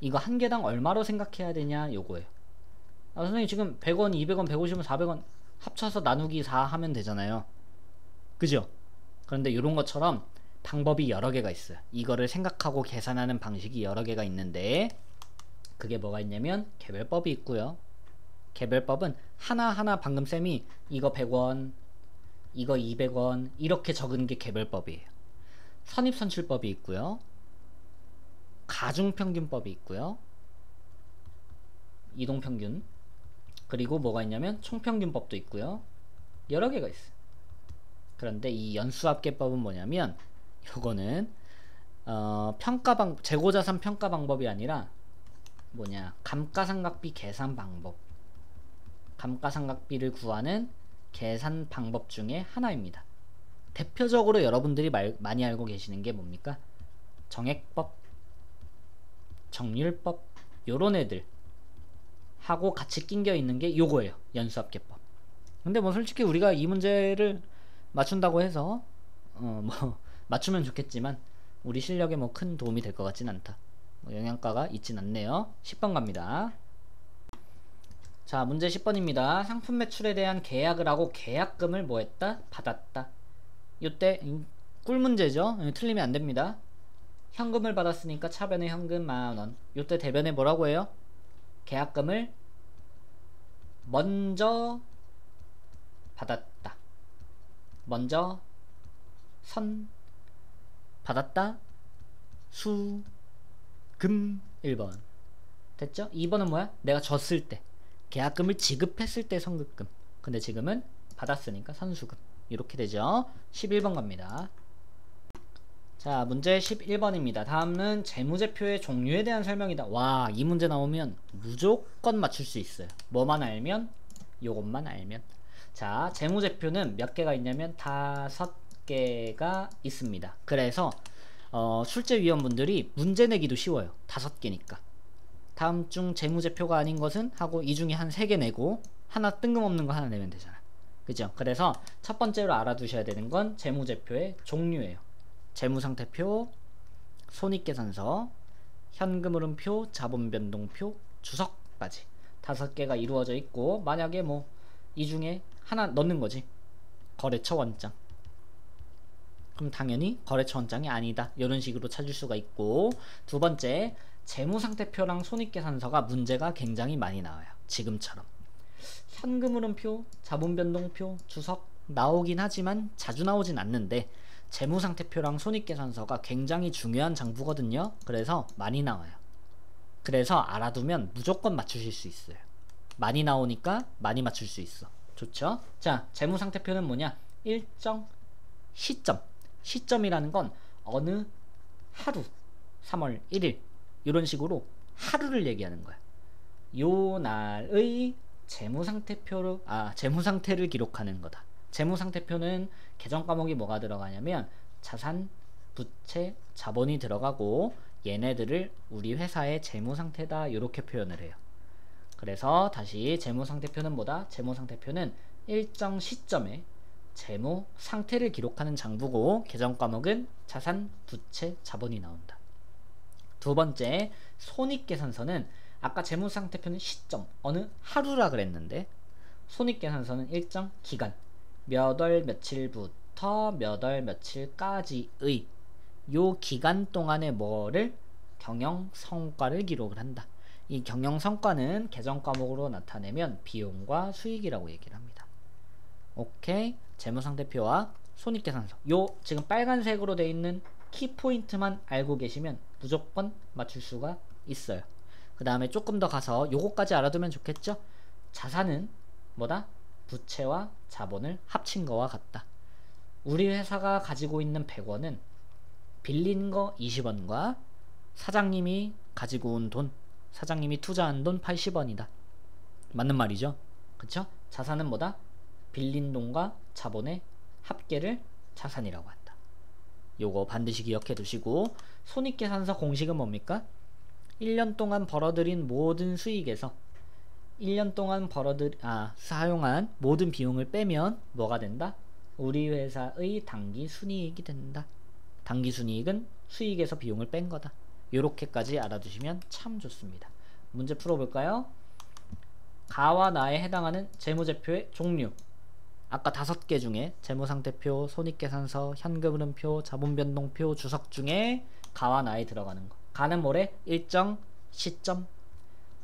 이거 한 개당 얼마로 생각해야 되냐 요거예요. 선생님 지금 100원, 200원, 150원, 400원 합쳐서 나누기 4 하면 되잖아요. 그죠? 그런데 이런 것처럼 방법이 여러 개가 있어요. 이거를 생각하고 계산하는 방식이 여러 개가 있는데 그게 뭐가 있냐면 개별법이 있고요. 개별법은 하나하나 방금 쌤이 이거 100원, 이거 200원 이렇게 적은 게 개별법이에요. 선입선출법이 있고요. 가중평균법이 있고요. 이동평균. 그리고 뭐가 있냐면 총평균법도 있고요. 여러 개가 있어요. 그런데 이 연수합계법은 뭐냐면 요거는 재고자산 평가 방법이 아니라 뭐냐, 감가상각비 계산 방법. 감가상각비를 구하는 계산 방법 중에 하나입니다. 대표적으로 여러분들이 많이 알고 계시는 게 뭡니까? 정액법, 정률법, 요런 애들 하고 같이 낑겨 있는 게 요거예요. 연수합계법. 근데 뭐 솔직히 우리가 이 문제를 맞춘다고 해서 뭐 맞추면 좋겠지만 우리 실력에 뭐 큰 도움이 될 것 같진 않다. 뭐 영양가가 있진 않네요. 10번 갑니다. 자, 문제 10번입니다. 상품 매출에 대한 계약을 하고 계약금을 뭐 했다? 받았다. 요때 꿀 문제죠. 틀리면 안 됩니다. 현금을 받았으니까 차변에 현금 10,000원. 요때 대변에 뭐라고 해요? 계약금을 먼저 받았다. 먼저 선 받았다. 수 금 1번. 됐죠? 2번은 뭐야? 내가 줬을 때, 계약금을 지급했을 때 선급금. 근데 지금은 받았으니까 선수금. 이렇게 되죠. 11번 갑니다. 자, 문제 11번입니다. 다음은 재무제표의 종류에 대한 설명이다. 와, 이 문제 나오면 무조건 맞출 수 있어요. 뭐만 알면? 요것만 알면. 자, 재무제표는 몇 개가 있냐면 5개가 있습니다. 그래서 출제위원분들이 문제 내기도 쉬워요. 5개니까. 다음 중 재무제표가 아닌 것은? 하고 이 중에 한 3개 내고 하나 뜬금없는 거 하나 내면 되잖아. 그죠? 그래서 첫 번째로 알아두셔야 되는 건 재무제표의 종류예요. 재무상태표, 손익계산서, 현금흐름표, 자본변동표, 주석까지 5개가 이루어져 있고, 만약에 뭐 이 중에 하나 넣는 거지. 거래처 원장. 그럼 당연히 거래처 원장이 아니다. 이런 식으로 찾을 수가 있고, 두 번째, 재무상태표랑 손익계산서가 문제가 굉장히 많이 나와요. 지금처럼. 현금흐름표, 자본변동표, 주석 나오긴 하지만 자주 나오진 않는데, 재무상태표랑 손익계산서가 굉장히 중요한 장부거든요. 그래서 많이 나와요. 그래서 알아두면 무조건 맞추실 수 있어요. 많이 나오니까 많이 맞출 수 있어. 좋죠? 자, 재무상태표는 뭐냐? 일정 시점. 시점이라는 건 어느 하루, 3월 1일 이런 식으로 하루를 얘기하는 거야. 요 날의 재무상태를 기록하는 거다. 재무상태표는 개정 과목이 뭐가 들어가냐면 자산, 부채, 자본이 들어가고, 얘네들을 우리 회사의 재무상태다 이렇게 표현을 해요. 그래서 다시 재무상태표는 뭐다? 재무상태표는 일정 시점에 재무상태를 기록하는 장부고, 개정 과목은 자산, 부채, 자본이 나온다. 두 번째, 손익계산서는 아까 재무상태표는 시점, 어느 하루라 그랬는데, 손익계산서는 일정 기간, 몇 월 며칠부터 몇 월 며칠까지의 요 기간 동안에 뭐를? 경영성과를 기록을 한다. 이 경영성과는 개정 과목으로 나타내면 비용과 수익이라고 얘기를 합니다. 오케이? 재무상태표와 손익계산서, 요 지금 빨간색으로 되어 있는 키포인트만 알고 계시면 무조건 맞출 수가 있어요. 그 다음에 조금 더 가서 요거까지 알아두면 좋겠죠? 자산은 뭐다? 부채와 자본을 합친 거와 같다. 우리 회사가 가지고 있는 100원은 빌린 거 20원과 사장님이 가지고 온 돈, 사장님이 투자한 돈 80원이다. 맞는 말이죠? 그쵸? 자산은 뭐다? 빌린 돈과 자본의 합계를 자산이라고 한다. 요거 반드시 기억해 두시고, 손익계산서 공식은 뭡니까? 1년 동안 벌어들인 모든 수익에서 1년 동안 사용한 모든 비용을 빼면 뭐가 된다? 우리 회사의 당기순이익이 된다. 당기순이익은 수익에서 비용을 뺀 거다. 요렇게까지 알아두시면 참 좋습니다. 문제 풀어볼까요? 가와 나에 해당하는 재무제표의 종류. 아까 5개 중에 재무상태표, 손익계산서, 현금흐름표, 자본변동표, 주석 중에 가와 나에 들어가는 거. 가는 뭐래? 일정 시점,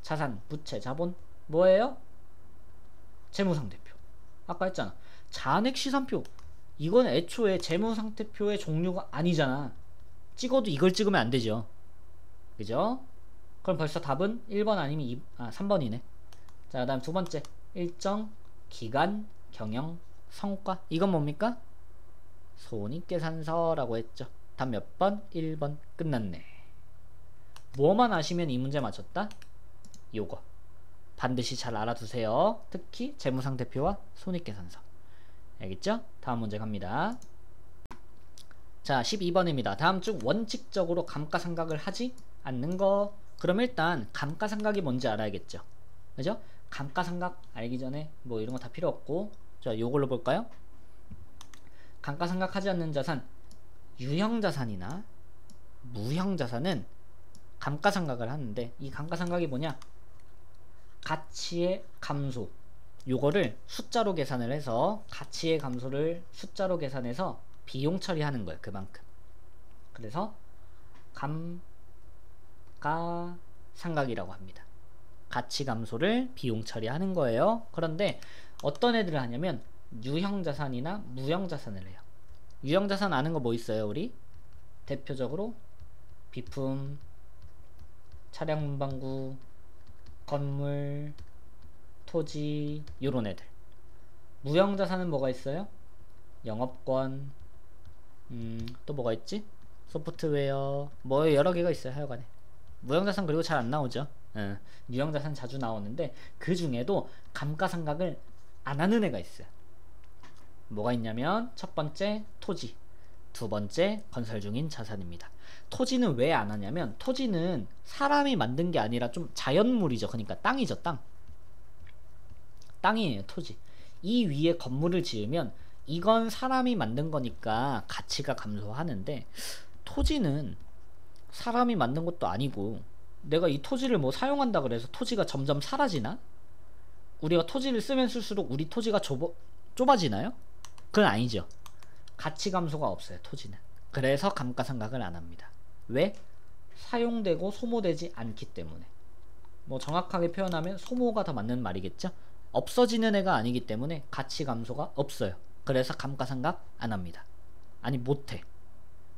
자산, 부채, 자본. 뭐예요? 재무상태표. 아까 했잖아. 잔액시산표. 이건 애초에 재무상태표의 종류가 아니잖아. 찍어도 이걸 찍으면 안 되죠. 그죠? 그럼 벌써 답은 1번 아니면 3번이네. 자, 그 다음 두 번째. 일정, 기간, 경영, 성과. 이건 뭡니까? 손익계산서라고 했죠. 답 몇 번? 1번. 끝났네. 뭐만 아시면 이 문제 맞췄다? 요거 반드시 잘 알아두세요. 특히 재무상태표와 손익계산서. 알겠죠? 다음 문제 갑니다. 자, 12번입니다. 다음 중 원칙적으로 감가상각을 하지 않는 거. 그럼 일단 감가상각이 뭔지 알아야겠죠. 그죠? 감가상각 알기 전에 뭐 이런 거 다 필요 없고, 자, 요걸로 볼까요? 감가상각하지 않는 자산, 유형자산이나 무형자산은 감가상각을 하는데, 이 감가상각이 뭐냐? 가치의 감소, 요거를 숫자로 계산을 해서, 가치의 감소를 숫자로 계산해서 비용 처리하는 거예요. 그만큼. 그래서 감가상각이라고 합니다. 가치 감소를 비용 처리하는 거예요. 그런데 어떤 애들을 하냐면 유형자산이나 무형자산을 해요. 유형자산 아는 거 뭐 있어요? 우리 대표적으로 비품, 차량 문방구, 건물, 토지, 요런 애들. 무형자산은 뭐가 있어요? 영업권, 또 뭐가 있지? 소프트웨어, 뭐 여러 개가 있어요. 하여간에 무형자산 그리고 잘 안 나오죠. 유형자산 자주 나오는데 그 중에도 감가상각을 안 하는 애가 있어요. 뭐가 있냐면 첫 번째 토지, 두 번째 건설 중인 자산입니다. 토지는 왜 안 하냐면 토지는 사람이 만든 게 아니라 좀 자연물이죠. 그러니까 땅이죠. 땅이에요. 토지. 이 위에 건물을 지으면 이건 사람이 만든 거니까 가치가 감소하는데, 토지는 사람이 만든 것도 아니고 내가 이 토지를 뭐 사용한다 그래서 토지가 점점 사라지나? 우리가 토지를 쓰면 쓸수록 우리 토지가 좁아지나요? 그건 아니죠. 가치 감소가 없어요. 토지는. 그래서 감가상각을 안 합니다. 왜? 사용되고 소모되지 않기 때문에. 뭐 정확하게 표현하면 소모가 더 맞는 말이겠죠. 없어지는 애가 아니기 때문에 가치 감소가 없어요. 그래서 감가상각 안 합니다. 아니 못해.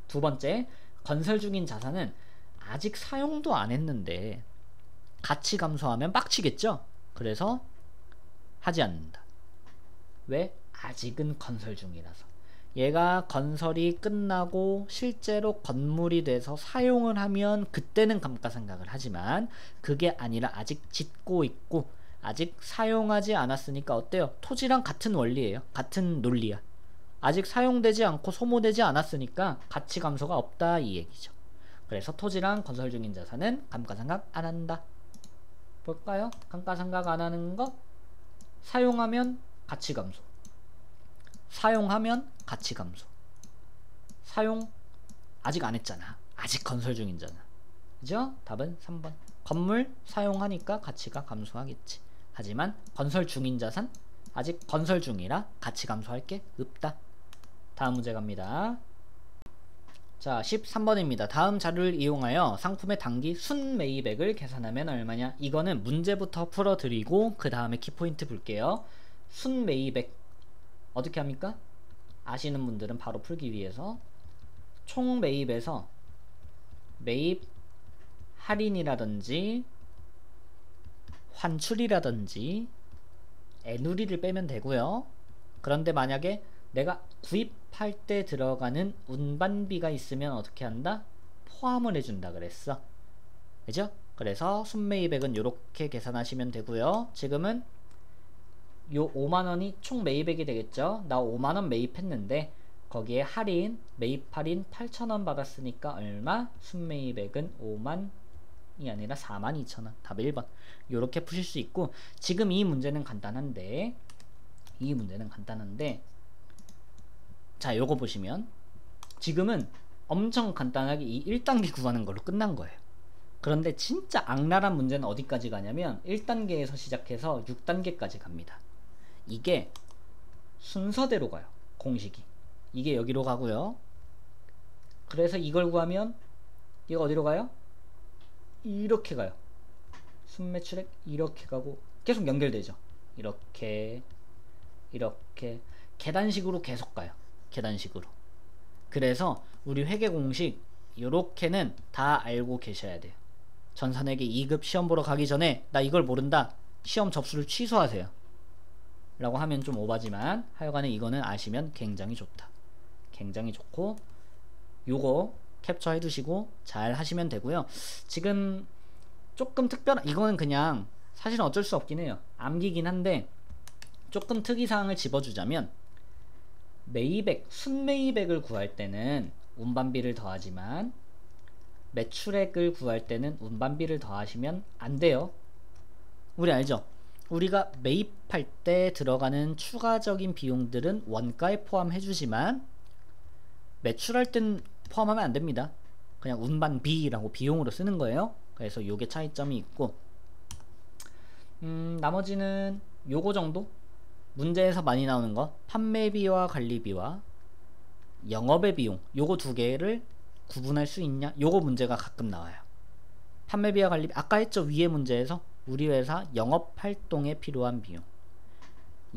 두 번째, 건설 중인 자산은 아직 사용도 안 했는데 가치 감소하면 빡치겠죠. 그래서 하지 않는다. 왜? 아직은 건설 중이라서. 얘가 건설이 끝나고 실제로 건물이 돼서 사용을 하면 그때는 감가상각을 하지만, 그게 아니라 아직 짓고 있고 아직 사용하지 않았으니까 어때요? 토지랑 같은 원리예요. 같은 논리야. 아직 사용되지 않고 소모되지 않았으니까 가치 감소가 없다, 이 얘기죠. 그래서 토지랑 건설 중인 자산은 감가상각 안 한다. 볼까요? 감가상각 안 하는 거. 사용하면 가치 감소, 사용하면 가치 감소. 사용 아직 안 했잖아. 아직 건설 중이잖아. 그죠? 답은 3번. 건물 사용하니까 가치가 감소하겠지. 하지만 건설 중인 자산, 아직 건설 중이라 가치 감소할 게 없다. 다음 문제 갑니다. 자, 13번입니다. 다음 자료를 이용하여 상품의 단기 순매입액을 계산하면 얼마냐? 이거는 문제부터 풀어드리고 그 다음에 키포인트 볼게요. 순매입액 어떻게 합니까? 아시는 분들은 바로 풀기 위해서 총 매입에서 매입 할인이라든지 환출이라든지 애누리를 빼면 되고요. 그런데 만약에 내가 구입할 때 들어가는 운반비가 있으면 어떻게 한다? 포함을 해준다 그랬어. 그죠? 그래서 순매입액은 이렇게 계산하시면 되고요. 지금은 요 5만원이 총 매입액이 되겠죠. 나 5만원 매입했는데 거기에 할인, 매입 할인 8,000원 받았으니까 얼마? 순매입액은 5만이 아니라 42,000원. 답 1번. 요렇게 푸실 수 있고, 지금 이 문제는 간단한데 자, 요거 보시면 지금은 엄청 간단하게 이 1단계 구하는 걸로 끝난 거예요. 그런데 진짜 악랄한 문제는 어디까지 가냐면 1단계에서 시작해서 6단계까지 갑니다. 이게 순서대로 가요. 공식이. 이게 여기로 가고요. 그래서 이걸 구하면 이거 어디로 가요? 이렇게 가요. 순매출액 이렇게 가고 계속 연결되죠. 이렇게 계단식으로 계속 가요. 계단식으로. 그래서 우리 회계 공식 요렇게는 다 알고 계셔야 돼요. 전산회계 2급 시험 보러 가기 전에 나 이걸 모른다, 시험 접수를 취소하세요 라고 하면 좀 오바지만, 하여간에 이거는 아시면 굉장히 좋다. 굉장히 좋고, 요거 캡처 해두시고 잘 하시면 되고요. 지금 조금 특별한, 이거는 그냥 사실은 어쩔 수 없긴 해요. 암기긴 한데 조금 특이사항을 집어주자면, 매이백, 순매이백을 구할 때는 운반비를 더하지만 매출액을 구할 때는 운반비를 더하시면 안 돼요. 우리 알죠? 우리가 매입할 때 들어가는 추가적인 비용들은 원가에 포함해 주지만 매출할 땐 포함하면 안 됩니다. 그냥 운반비라고 비용으로 쓰는 거예요. 그래서 요게 차이점이 있고, 나머지는 요거 정도? 문제에서 많이 나오는 거, 판매비와 관리비와 영업의 비용, 요거 두 개를 구분할 수 있냐? 요거 문제가 가끔 나와요. 판매비와 관리비, 아까 했죠? 위에 문제에서 우리 회사 영업 활동에 필요한 비용.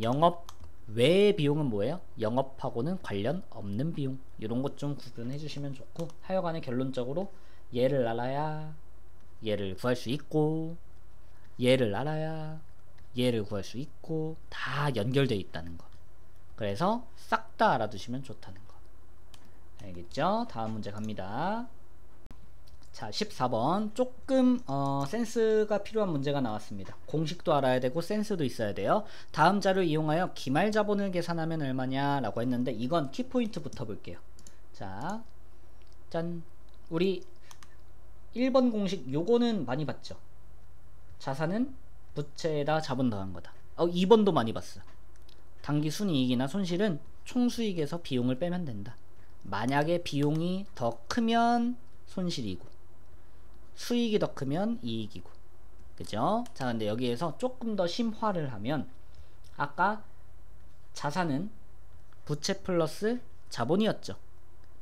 영업 외의 비용은 뭐예요? 영업하고는 관련 없는 비용. 이런 것 좀 구분해 주시면 좋고, 하여간에 결론적으로 얘를 알아야 얘를 구할 수 있고, 얘를 알아야 얘를 구할 수 있고, 다 연결되어 있다는 거. 그래서 싹 다 알아두시면 좋다는 거. 알겠죠? 다음 문제 갑니다. 자, 14번. 조금 센스가 필요한 문제가 나왔습니다. 공식도 알아야 되고 센스도 있어야 돼요. 다음 자료 이용하여 기말자본을 계산하면 얼마냐 라고 했는데, 이건 키포인트부터 볼게요. 자, 짠. 우리 1번 공식 요거는 많이 봤죠? 자산은 부채에다 자본 더한 거다. 2번도 많이 봤어. 당기 순이익이나 손실은 총수익에서 비용을 빼면 된다. 만약에 비용이 더 크면 손실이고 수익이 더 크면 이익이고, 그죠? 자, 근데 여기에서 조금 더 심화를 하면, 아까 자산은 부채 플러스 자본이었죠.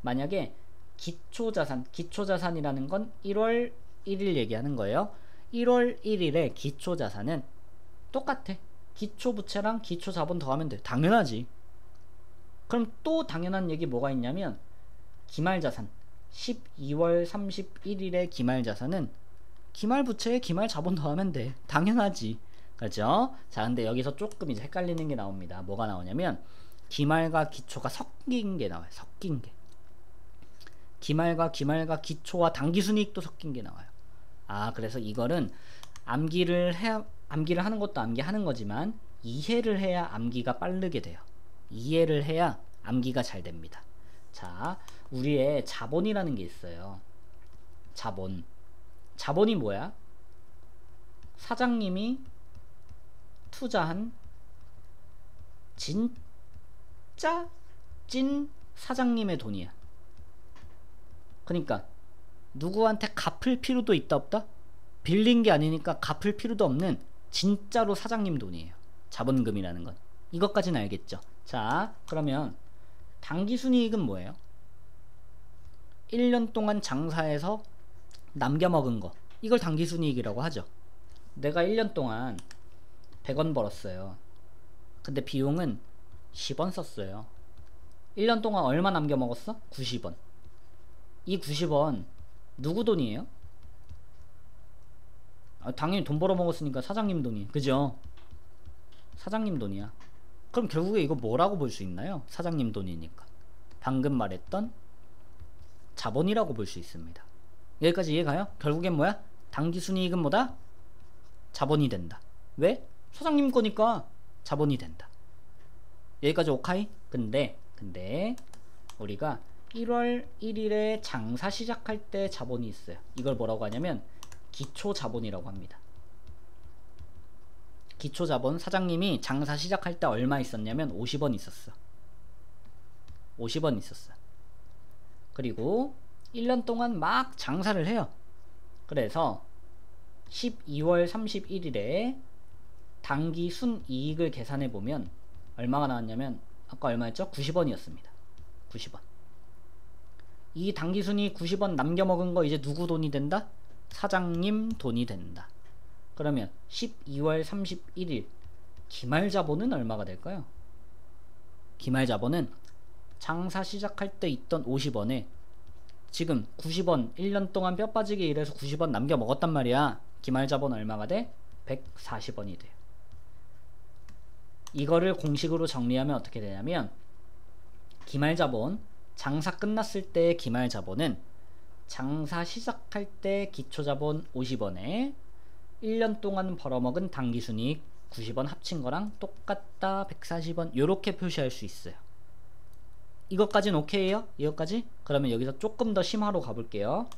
만약에 기초자산이라는 건 1월 1일 얘기하는 거예요. 1월 1일에 기초자산은 똑같아. 기초부채랑 기초자본 더하면 돼. 당연하지. 그럼 또 당연한 얘기 뭐가 있냐면, 기말자산 12월 31일에 기말자산은 기말부채에 기말자본 더하면 돼. 당연하지. 그죠? 자, 근데 여기서 조금 이제 헷갈리는 게 나옵니다. 뭐가 나오냐면, 기말과 기초가 섞인 게 나와요. 섞인 게. 기말과 기초와 당기순이익도 섞인 게 나와요. 그래서 이거는 암기를 하는 것도 암기하는 거지만 이해를 해야 암기가 빠르게 돼요. 이해를 해야 암기가 잘 됩니다. 자, 우리의 자본이라는 게 있어요. 자본이 뭐야? 사장님이 투자한 진짜 찐 사장님의 돈이야. 그러니까 누구한테 갚을 필요도 있다 없다? 빌린 게 아니니까 갚을 필요도 없는 진짜로 사장님 돈이에요. 자본금이라는 건. 이것까지는 알겠죠? 자, 그러면 당기순이익은 뭐예요? 1년 동안 장사해서 남겨먹은 거, 이걸 당기순이익이라고 하죠. 내가 1년 동안 100원 벌었어요. 근데 비용은 10원 썼어요. 1년 동안 얼마 남겨먹었어? 90원. 이 90원 누구 돈이에요? 당연히 돈 벌어먹었으니까 사장님 돈이, 그죠? 사장님 돈이야. 그럼 결국에 이거 뭐라고 볼 수 있나요? 사장님 돈이니까 방금 말했던 자본이라고 볼 수 있습니다. 여기까지 이해가요? 결국엔 뭐야? 당기순이익은 뭐다? 자본이 된다. 왜? 사장님 거니까 자본이 된다. 여기까지 오카이? 근데 우리가 1월 1일에 장사 시작할 때 자본이 있어요. 이걸 뭐라고 하냐면 기초자본이라고 합니다. 기초자본, 사장님이 장사 시작할 때 얼마 있었냐면 50원 있었어. 50원 있었어. 그리고 1년 동안 막 장사를 해요. 그래서 12월 31일에 당기 순이익을 계산해 보면 얼마가 나왔냐면, 아까 얼마였죠? 90원이었습니다. 90원. 이 당기순이 90원 남겨먹은 거 이제 누구 돈이 된다? 사장님 돈이 된다. 그러면 12월 31일 기말자본은 얼마가 될까요? 기말자본은 장사 시작할 때 있던 50원에 지금 90원 1년 동안 뼈 빠지게 일해서 90원 남겨 먹었단 말이야. 기말자본 얼마가 돼? 140원이 돼요. 이거를 공식으로 정리하면 어떻게 되냐면, 기말자본, 장사 끝났을 때의 기말자본은 장사 시작할 때 기초자본 50원에 1년 동안 벌어먹은 당기순이익 90원 합친 거랑 똑같다 140원 요렇게 표시할 수 있어요. 이것까지는 오케이요? 이것까지? 그러면 여기서 조금 더 심화로 가볼게요.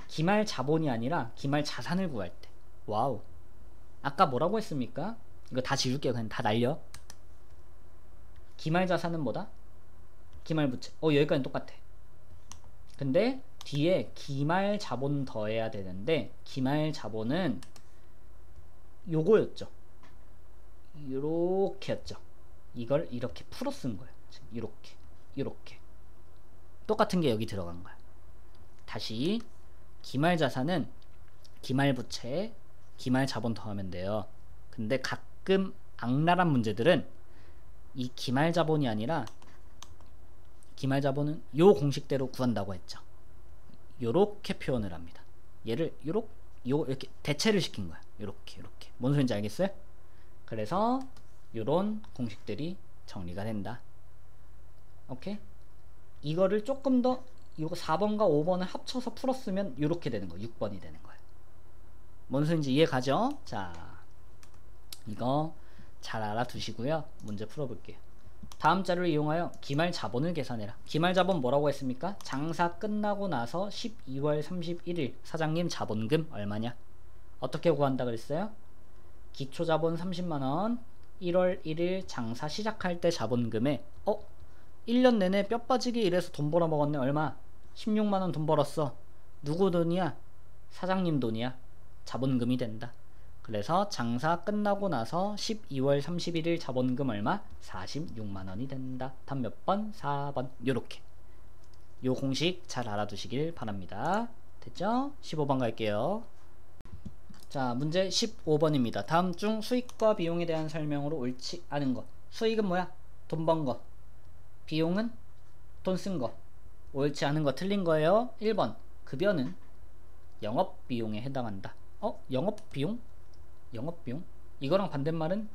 기말 자본이 아니라 기말 자산을 구할 때. 와우. 아까 뭐라고 했습니까? 이거 다 지울게요. 그냥 다 날려. 기말 자산은 뭐다? 기말 부채. 여기까지는 똑같아. 근데 뒤에 기말 자본 더해야 되는데 기말 자본은 요거였죠. 요렇게였죠. 이걸 이렇게 풀어 쓴 거예요. 이렇게 똑같은 게 여기 들어간 거야. 다시 기말 자산은 기말 부채, 기말 자본 더하면 돼요. 근데 가끔 악랄한 문제들은 이 기말 자본이 아니라 기말 자본은 요 공식대로 구한다고 했죠. 요렇게 표현을 합니다. 얘를 이렇게 대체를 시킨 거야. 요렇게 뭔 소린지 알겠어요? 그래서 요런 공식들이 정리가 된다. 오케이? 이거를 조금 더 요거 4번과 5번을 합쳐서 풀었으면 요렇게 되는 거예요. 6번이 되는 거예요. 뭔 소린지 이해 가죠? 자, 이거 잘 알아두시고요. 문제 풀어볼게요. 다음 자료를 이용하여 기말 자본을 계산해라. 기말 자본 뭐라고 했습니까? 장사 끝나고 나서 12월 31일 사장님 자본금 얼마냐? 어떻게 구한다 그랬어요? 기초 자본 30만원 1월 1일 장사 시작할 때 자본금에 1년 내내 뼈 빠지게 일해서 돈 벌어 먹었네. 얼마? 16만원 돈 벌었어. 누구 돈이야? 사장님 돈이야. 자본금이 된다. 그래서 장사 끝나고 나서 12월 31일 자본금 얼마? 46만원이 된다. 답 몇 번? 4번. 요렇게 요 공식 잘 알아두시길 바랍니다. 됐죠? 15번 갈게요. 자, 문제 15번입니다. 다음 중 수익과 비용에 대한 설명으로 옳지 않은 것. 수익은 뭐야? 돈 번 거. 비용은 돈 쓴 거. 옳지 않은 거 틀린 거예요. 1번 급여는 영업비용에 해당한다. 영업비용? 영업비용? 이거랑 반대말은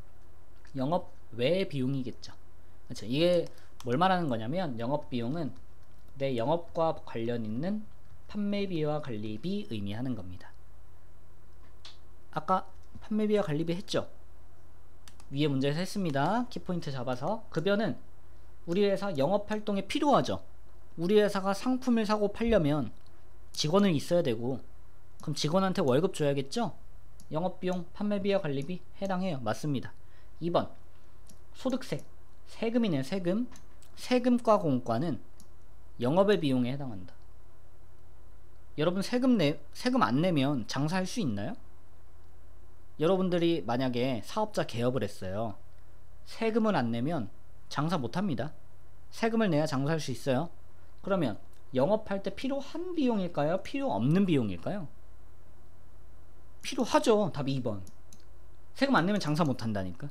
영업 외 비용이겠죠. 그렇죠? 이게 뭘 말하는 거냐면 영업비용은 내 영업과 관련 있는 판매비와 관리비 의미하는 겁니다. 아까 판매비와 관리비 했죠? 위에 문제에서 했습니다. 키포인트 잡아서. 급여는 우리 회사 영업활동에 필요하죠. 우리 회사가 상품을 사고 팔려면 직원을 있어야 되고 그럼 직원한테 월급 줘야겠죠? 영업비용, 판매비와 관리비 해당해요. 맞습니다. 2번 소득세, 세금이네. 세금과 공과는 영업의 비용에 해당한다. 여러분 세금 안 내면 장사할 수 있나요? 여러분들이 만약에 사업자 개업을 했어요. 세금을 안 내면 장사 못합니다. 세금을 내야 장사할 수 있어요. 그러면 영업할 때 필요한 비용일까요? 필요 없는 비용일까요? 필요하죠. 답이 2번. 세금 안 내면 장사 못한다니까.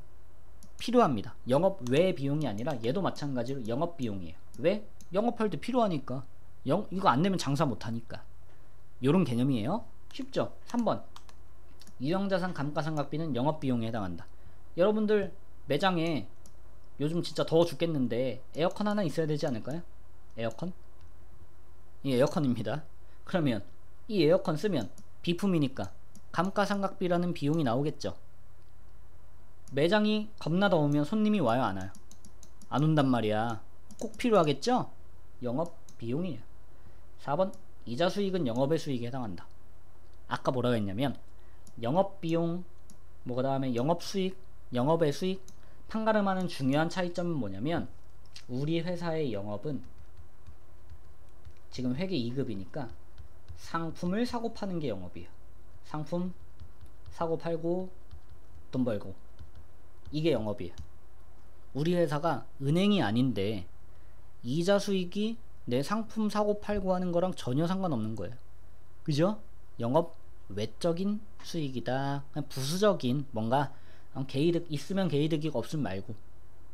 필요합니다. 영업 외 비용이 아니라 얘도 마찬가지로 영업 비용이에요. 왜? 영업할 때 필요하니까. 이거 안 내면 장사 못하니까. 요런 개념이에요. 쉽죠? 3번 유형자산 감가상각비는 영업비용에 해당한다. 여러분들 매장에 요즘 진짜 더워 죽겠는데 에어컨 하나 있어야 되지 않을까요? 에어컨? 이 에어컨입니다. 그러면 이 에어컨 쓰면 비품이니까 감가상각비라는 비용이 나오겠죠. 매장이 겁나 더우면 손님이 와요 안 와요? 안 온단 말이야. 꼭 필요하겠죠? 영업비용이에요. 4번 이자 수익은 영업의 수익에 해당한다. 아까 뭐라고 했냐면 영업비용 그 다음에 영업수익, 영업의 수익 판가름하는 중요한 차이점은 뭐냐면 우리 회사의 영업은 지금 회계 2급이니까 상품을 사고 파는 게 영업이에요. 상품 사고 팔고 돈 벌고 이게 영업이에요. 우리 회사가 은행이 아닌데 이자 수익이 내 상품 사고 팔고 하는 거랑 전혀 상관없는 거예요. 그죠? 영업 외적인 수익이다. 그냥 부수적인 뭔가 개이득 있으면 개이득이고 없으면 말고.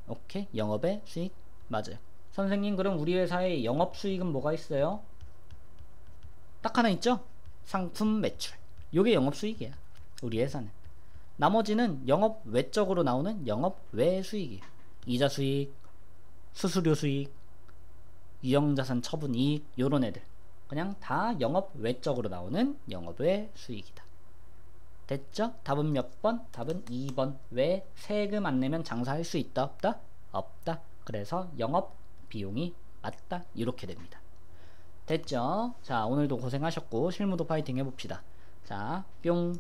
오케이? 영업의 수익 맞아요. 선생님 그럼 우리 회사의 영업 수익은 뭐가 있어요? 딱 하나 있죠? 상품 매출. 요게 영업 수익이야. 우리 회사는. 나머지는 영업 외적으로 나오는 영업 외 수익이에요. 이자 수익, 수수료 수익, 유형자산 처분 이익 요런 애들 그냥 다 영업 외적으로 나오는 영업의 수익이다. 됐죠? 답은 몇 번? 답은 2번. 왜? 세금 안 내면 장사할 수 있다 없다? 없다. 그래서 영업 비용이 맞다. 이렇게 됩니다. 됐죠? 자, 오늘도 고생하셨고 실무도 파이팅 해봅시다. 자, 뿅.